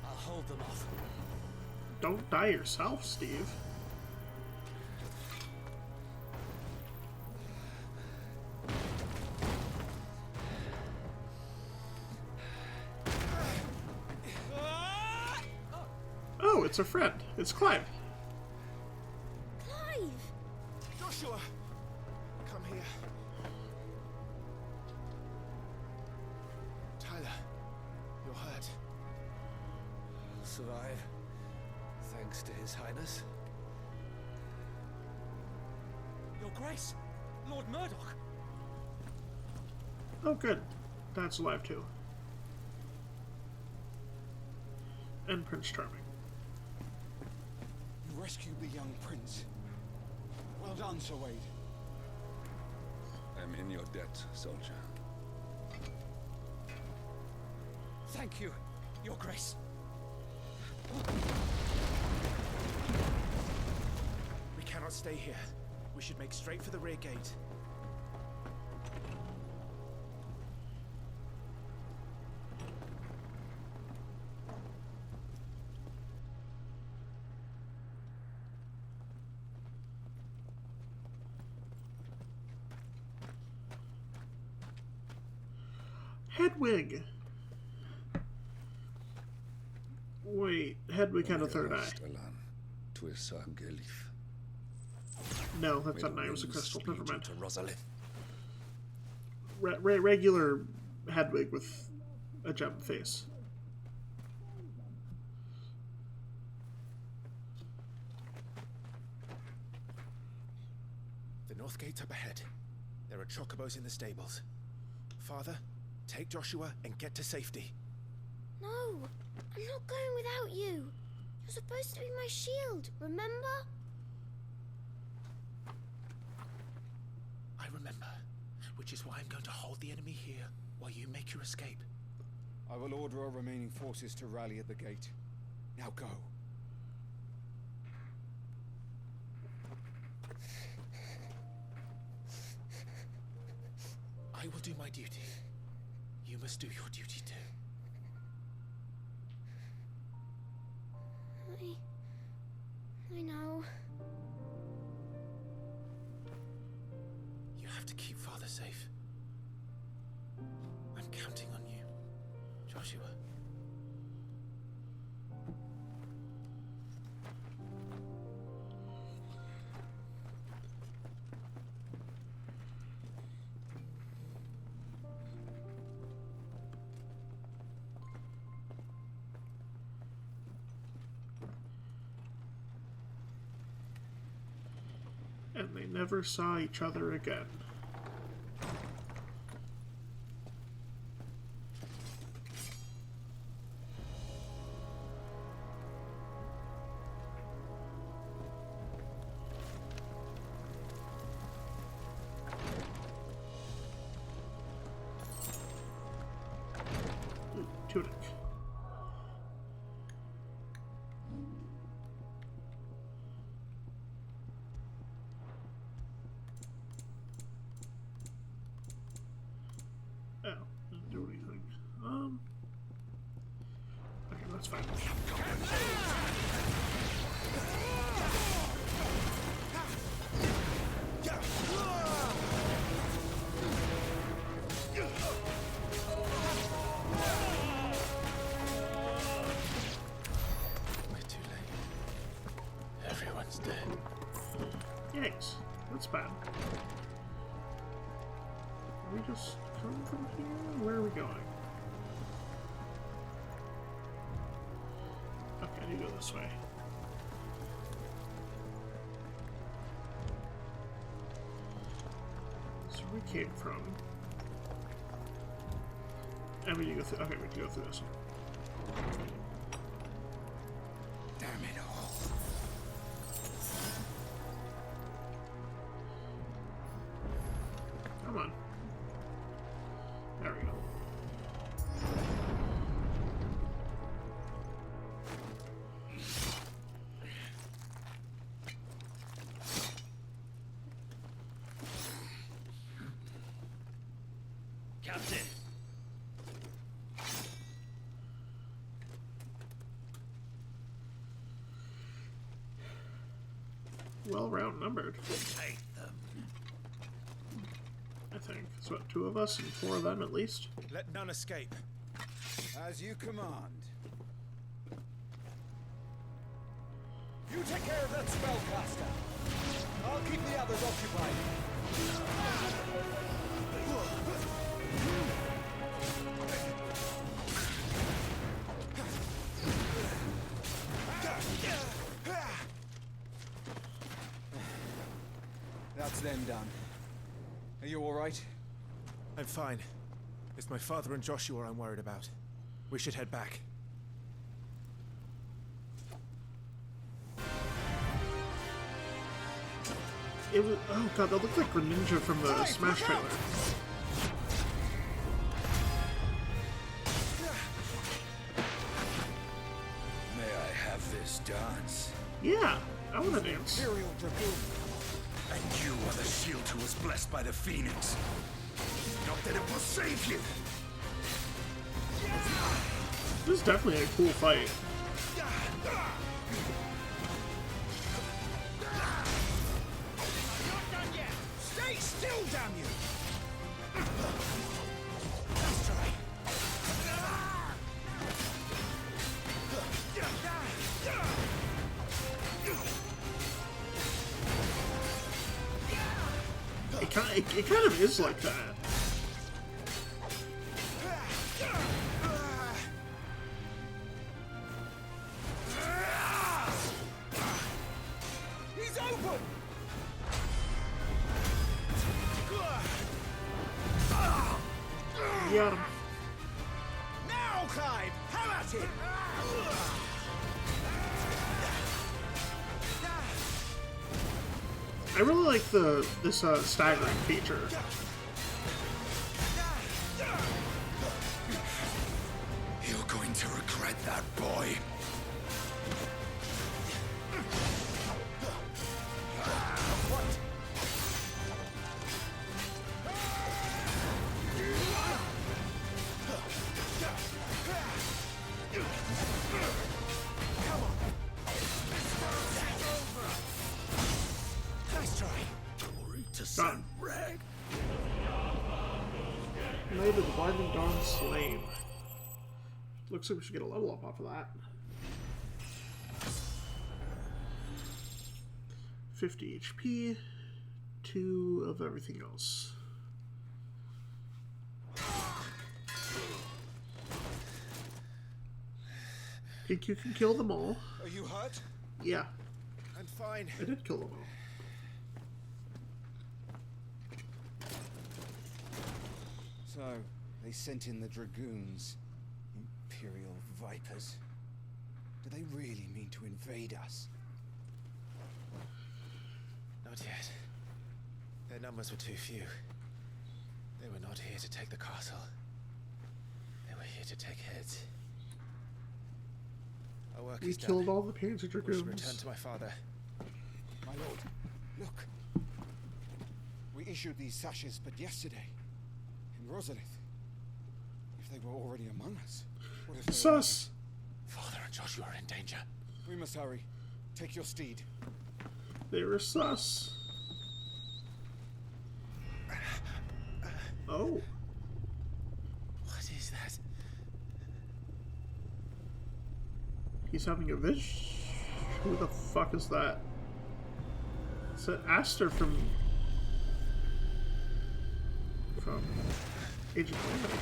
I'll hold them off. Don't die yourself, Steve. Oh, it's a friend. It's Clive. Clive! Joshua! Come here. Tyler, you're hurt. I'll survive. Thanks to His Highness. Your Grace, Lord Murdoch. Oh, good. That's alive too. And Prince Charming. You rescued the young prince. Well done, Sir Wade. I'm in your debt, soldier. Thank you, Your Grace. We cannot stay here. We should make straight for the rear gate. Hedwig! Wait, Hedwig had a third eye. No, that's not an eye, it was a crystal. Never mind. Regular Hedwig with a gem face. The north gate's up ahead. There are chocobos in the stables. Father, take Joshua and get to safety. No, I'm not going without you. You're supposed to be my shield, remember? I remember, which is why I'm going to hold the enemy here while you make your escape. I will order our remaining forces to rally at the gate. Now go. I will do my duty. You must do your duty too. I know. You have to keep Father safe. I'm counting on you, Joshua. And they never saw each other again. Ooh, tunic. Oh, didn't do anything. Okay, that's fine. Yikes. That's bad. Can we just come from here? Where are we going? Okay, I need to go this way. That's where we came from. And we need to go through. Okay, we can go through this one. Damn it all. Come on. There we go. Captain! Well round-numbered. Take them. I think. It's what, 2 of us and 4 of them at least? Let none escape. As you command. You take care of that spellcaster. I'll keep the others occupied. That's them done. Are you all right? I'm fine. It's my father and Joshua I'm worried about. We should head back. It was. Oh god, that looked like Greninja from the Smash trailer. May I have this dance? Yeah, I want to dance. Imperial Dragoon. And you are the shield who was blessed by the Phoenix. Not that it will save you. This is definitely a cool fight. Not done yet! Stay still, damn you! That's right. It kind of is like that. He's open! Got him. Now, Clive! Have at it! I really like this staggering feature. You're going to regret that, boy. Nice try. Glory to Got him. Rag. Night of the Blinding Dawn Slain. Looks like we should get a level up off of that. 50 HP, 2 of everything else. Think you can kill them all? Are you hurt? Yeah, I'm fine. I did kill them all. So, they sent in the Dragoons. Imperial Vipers. Do they really mean to invade us? Not yet. Their numbers were too few. They were not here to take the castle. They were here to take heads. Our work We is done. killed all the Panzer We should Dragoons. return to my father. My lord, look. We issued these sashes but yesterday. In Rosalith. If they were already among us. What if they were Sus! Father and Joshua are in danger. We must hurry. Take your steed. They were sus. Oh. What is that? He's having a vision. Who the fuck is that? It's Aster from Age of Calamity.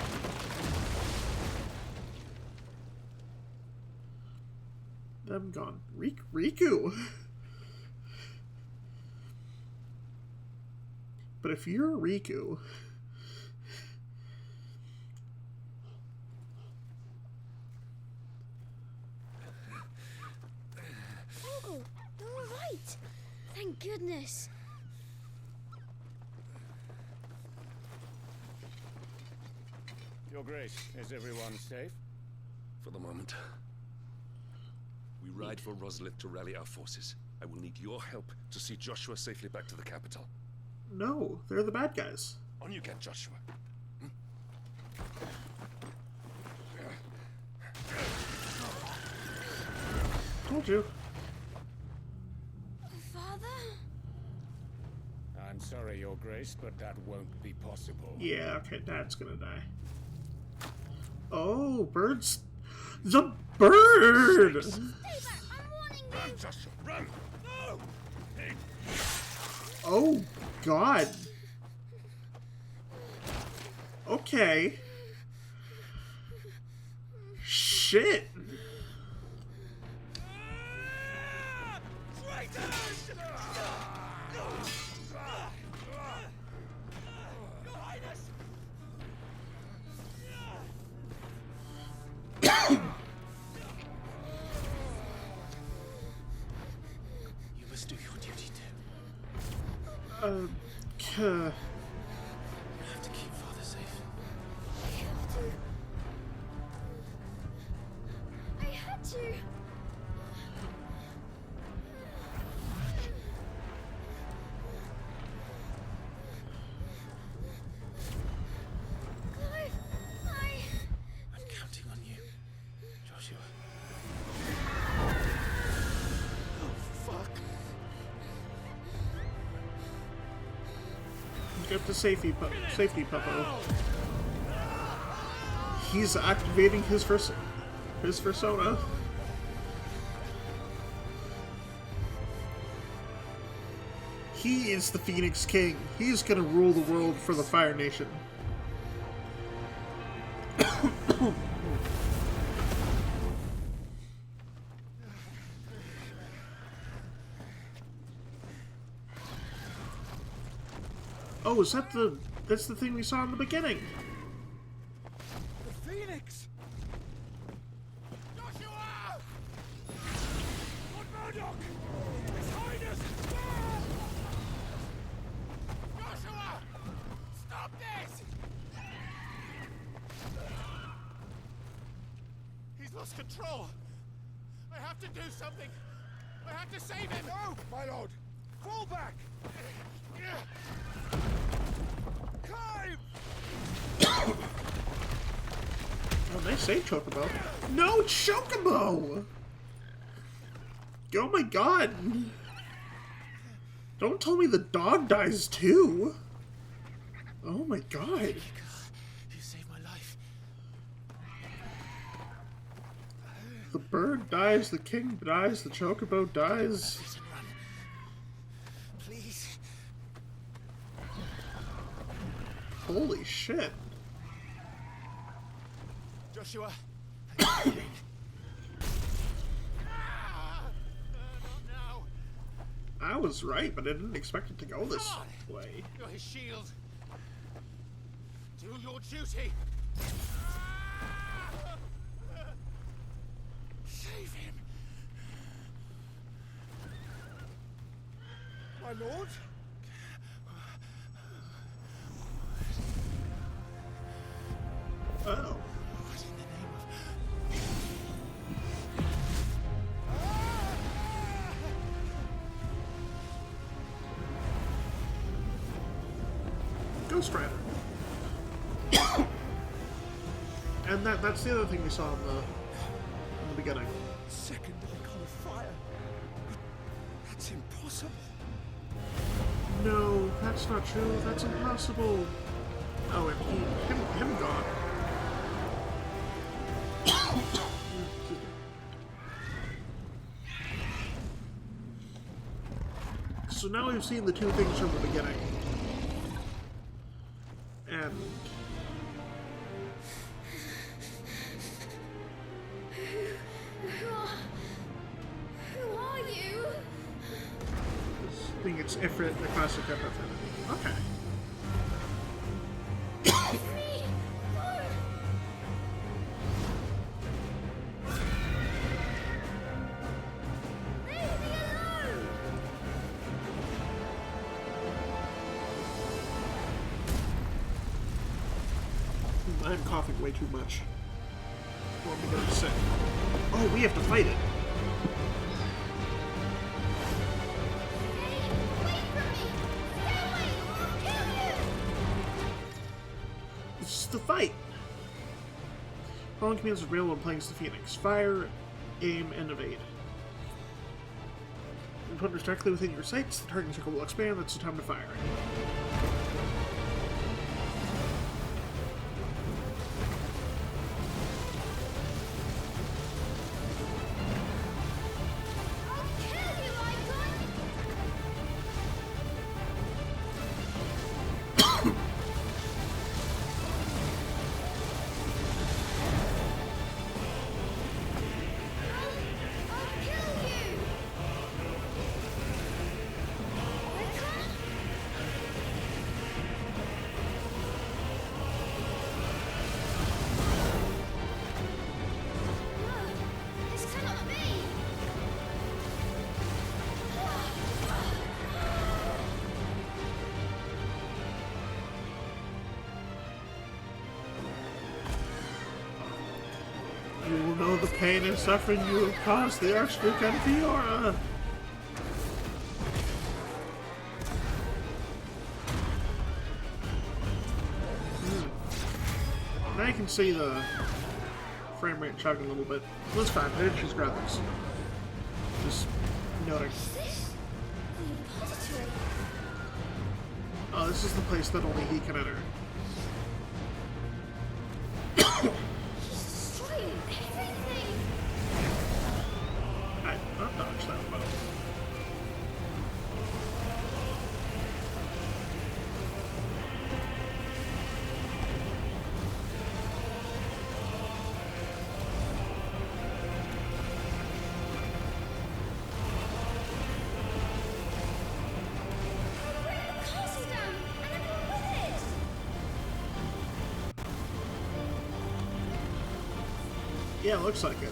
Them gone. Riku! But if you're Riku... Uncle, you're alright! Thank goodness. Your Grace, is everyone safe? For the moment. We ride for Rosalith to rally our forces. I will need your help to see Joshua safely back to the capital. No, they're the bad guys. On you get, Joshua. Told you. Father? I'm sorry, Your Grace, but that won't be possible. Yeah, okay, Dad's gonna die. Oh, birds. The bird! Stay back, I'm warning you! Run, Joshua, run! No! Hey. Oh, God. Okay. Shit. Traitors! Your Highness! You must do your duty too. You have to keep Father safe. I had to. Clive, I'm counting on you, Joshua. Oh, fuck. Get the safety puppo. He's activating his persona. He is the Phoenix King. He's gonna rule the world for the Fire Nation. Oh, is that that's the thing we saw in the beginning? The Phoenix! Joshua! Lord Murdoch! His Highness! Joshua! Stop this! He's lost control! I have to do something! I have to save him! No, my lord! Fall back! Oh, they say Chocobo. No, Chocobo! Oh my god! Don't tell me the dog dies too! Oh my god. You saved my life. The bird dies, the king dies, the Chocobo dies. Please. Holy shit. Joshua! I was right, but I didn't expect it to go this way. You're his shield. Do your duty. Save him. My lord? Oh. Ghost Rider. And that's the other thing we saw in the beginning. Second icon of fire. That's impossible. No, that's not true. That's impossible. Oh, and him gone. So now we've seen the two things from the beginning. And... Who are you? I think it's Ifrit, the classic Ifrit. Okay. Me! No! Leave me alone! I'm coughing way too much. What am I going to say? Oh, we have to fight it. This is the fight. Following commands of Railroad Planks the Phoenix. Fire, aim, and evade. When put directly within your sights, the target circle will expand. That's the time to fire. You will know the pain and suffering you have caused the Archduke and Fiora. Now you can see the frame rate chugging a little bit. That's fine, it's just graphics. Just noting. Oh, this is the place that only he can enter. I'll dodge that well. Yeah, it looks like it.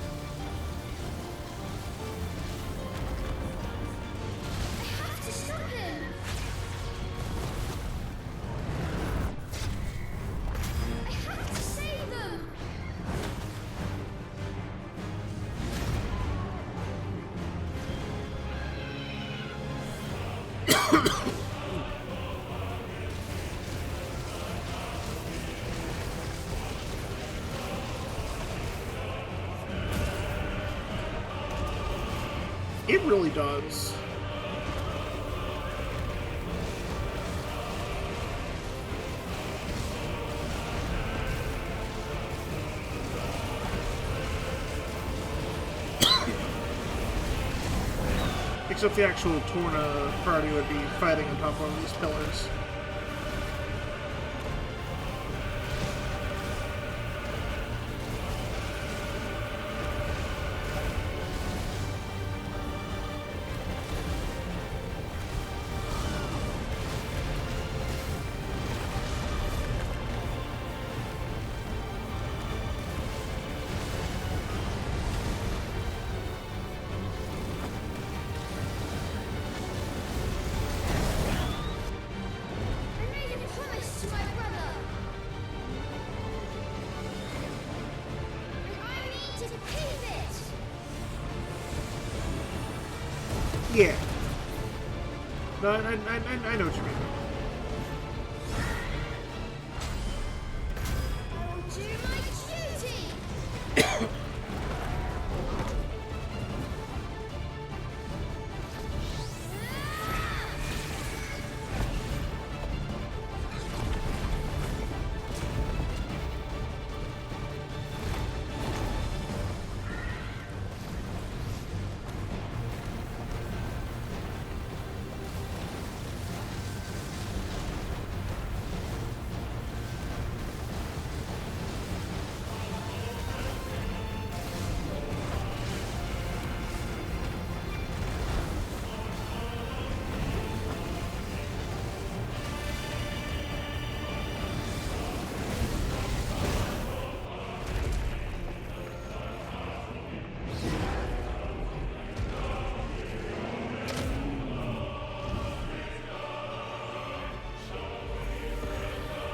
It really does. Except the actual Torna party would be fighting on top of one of these pillars. Yeah. No, I know what you mean. I will do my duty!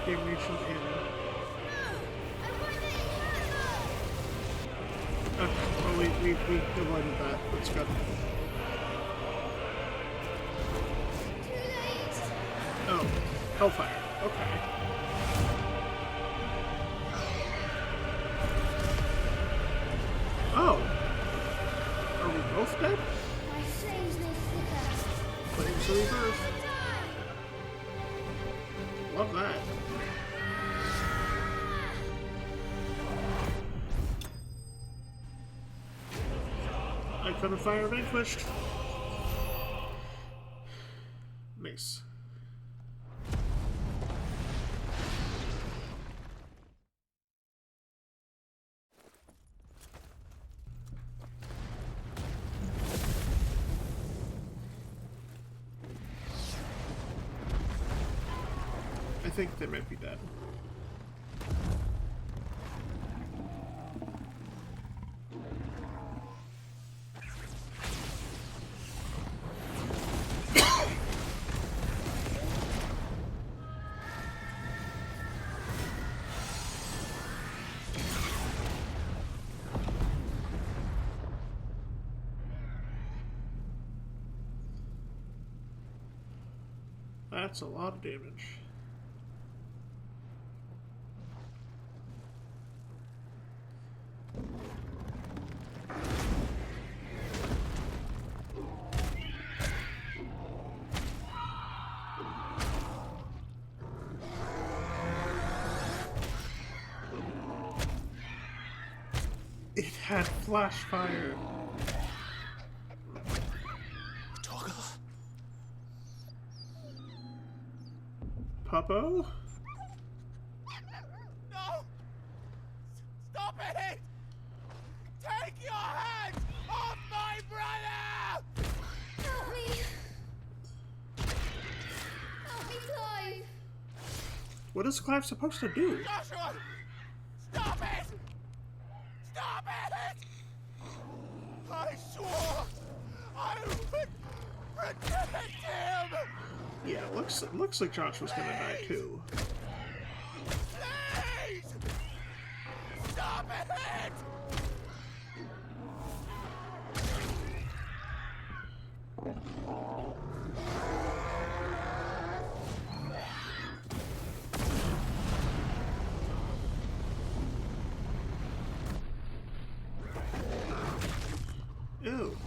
damnation in. Okay, well, we avoided that. That's good. Oh, hellfire. Okay. Oh. Are we both dead? My flames may flicker. Flames of rebirth. Love that. I couldn't fire vanquished. Nice. I think they might be dead. That's a lot of damage. It had flash fire. Puppo? No! Stop it! Take your hands off my brother! Help me! Help me, Clive! What is Clive supposed to do? Joshua! Stop it! Stop it! I swore I would protect him! Yeah, it looks like Joshua's gonna die too. Please! Stop it! Ew.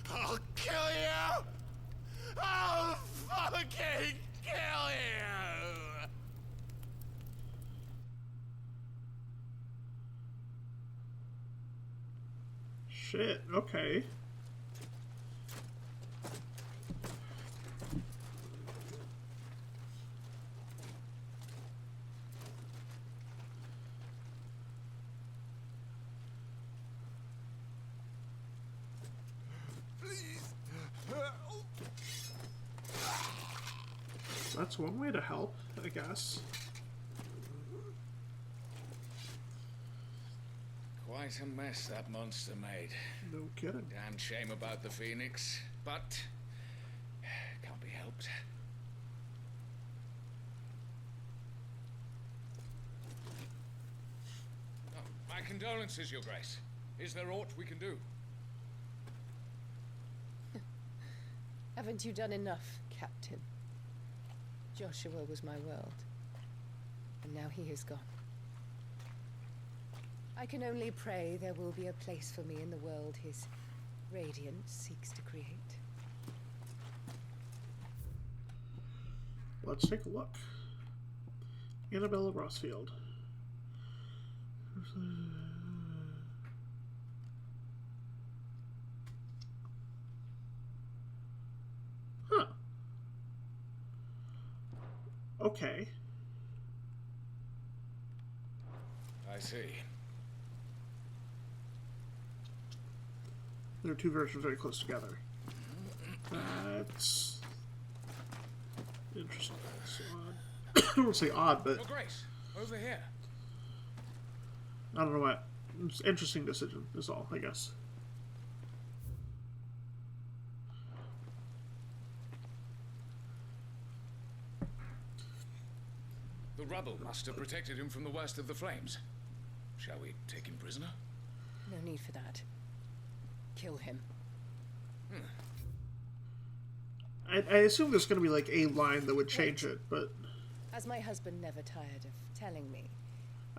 I'll kill you! I'll fucking kill you! Shit, okay. That's one way to help, I guess. Quite a mess that monster made. No kidding. Damn shame about the Phoenix, but can't be helped. Oh, my condolences, Your Grace. Is there aught we can do? Haven't you done enough, Captain? Joshua was my world, and now he is gone. I can only pray there will be a place for me in the world his radiance seeks to create. Let's take a look. Annabella Rossfield. Huh. Okay. I see. There are two versions very close together. That's interesting. That's odd. I don't want to say odd, but Your Grace, over here. I don't know what. It's an interesting decision is all, I guess. The rubble must have protected him from the worst of the flames. Shall we take him prisoner? No need for that. Kill him. I assume there's going to be like a line that would change it, but As my husband never tired of telling me,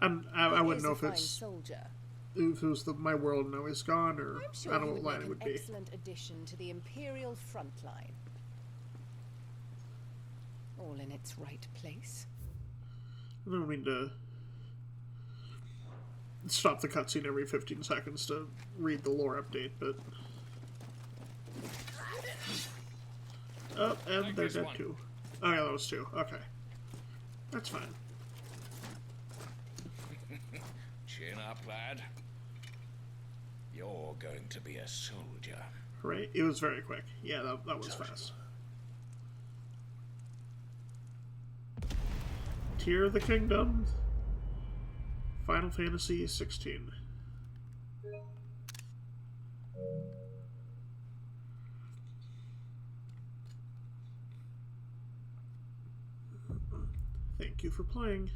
I wouldn't know if fine it's soldier. if it was the My World Now Is Gone, or I'm sure I don't know he what would line make it would an be. excellent addition to the Imperial front line. All in its right place. I don't mean to stop the cutscene every 15 seconds to read the lore update, but... Oh, and they're dead too. Oh yeah, that was two. Okay. That's fine. Chin up, lad. You're going to be a soldier. Right? It was very quick. Yeah, that was fast. Tear of the Kingdom. Final Fantasy 16. Thank you for playing.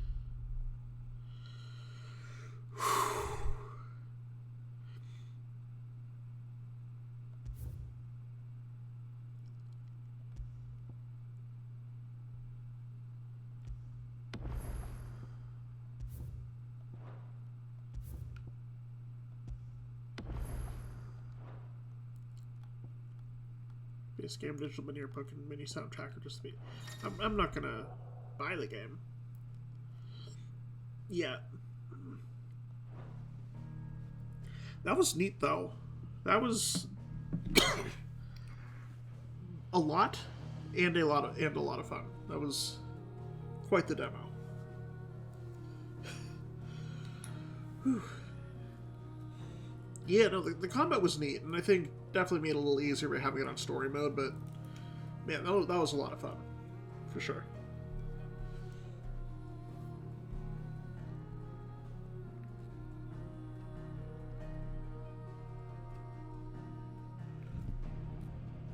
This game, digital mini or book and mini soundtrack, or just be. I'm not gonna buy the game. Yeah. That was neat, though. That was a lot of fun. That was quite the demo. Whew. Yeah, no, the combat was neat, and I think definitely made it a little easier by having it on story mode, but man, that was a lot of fun, for sure.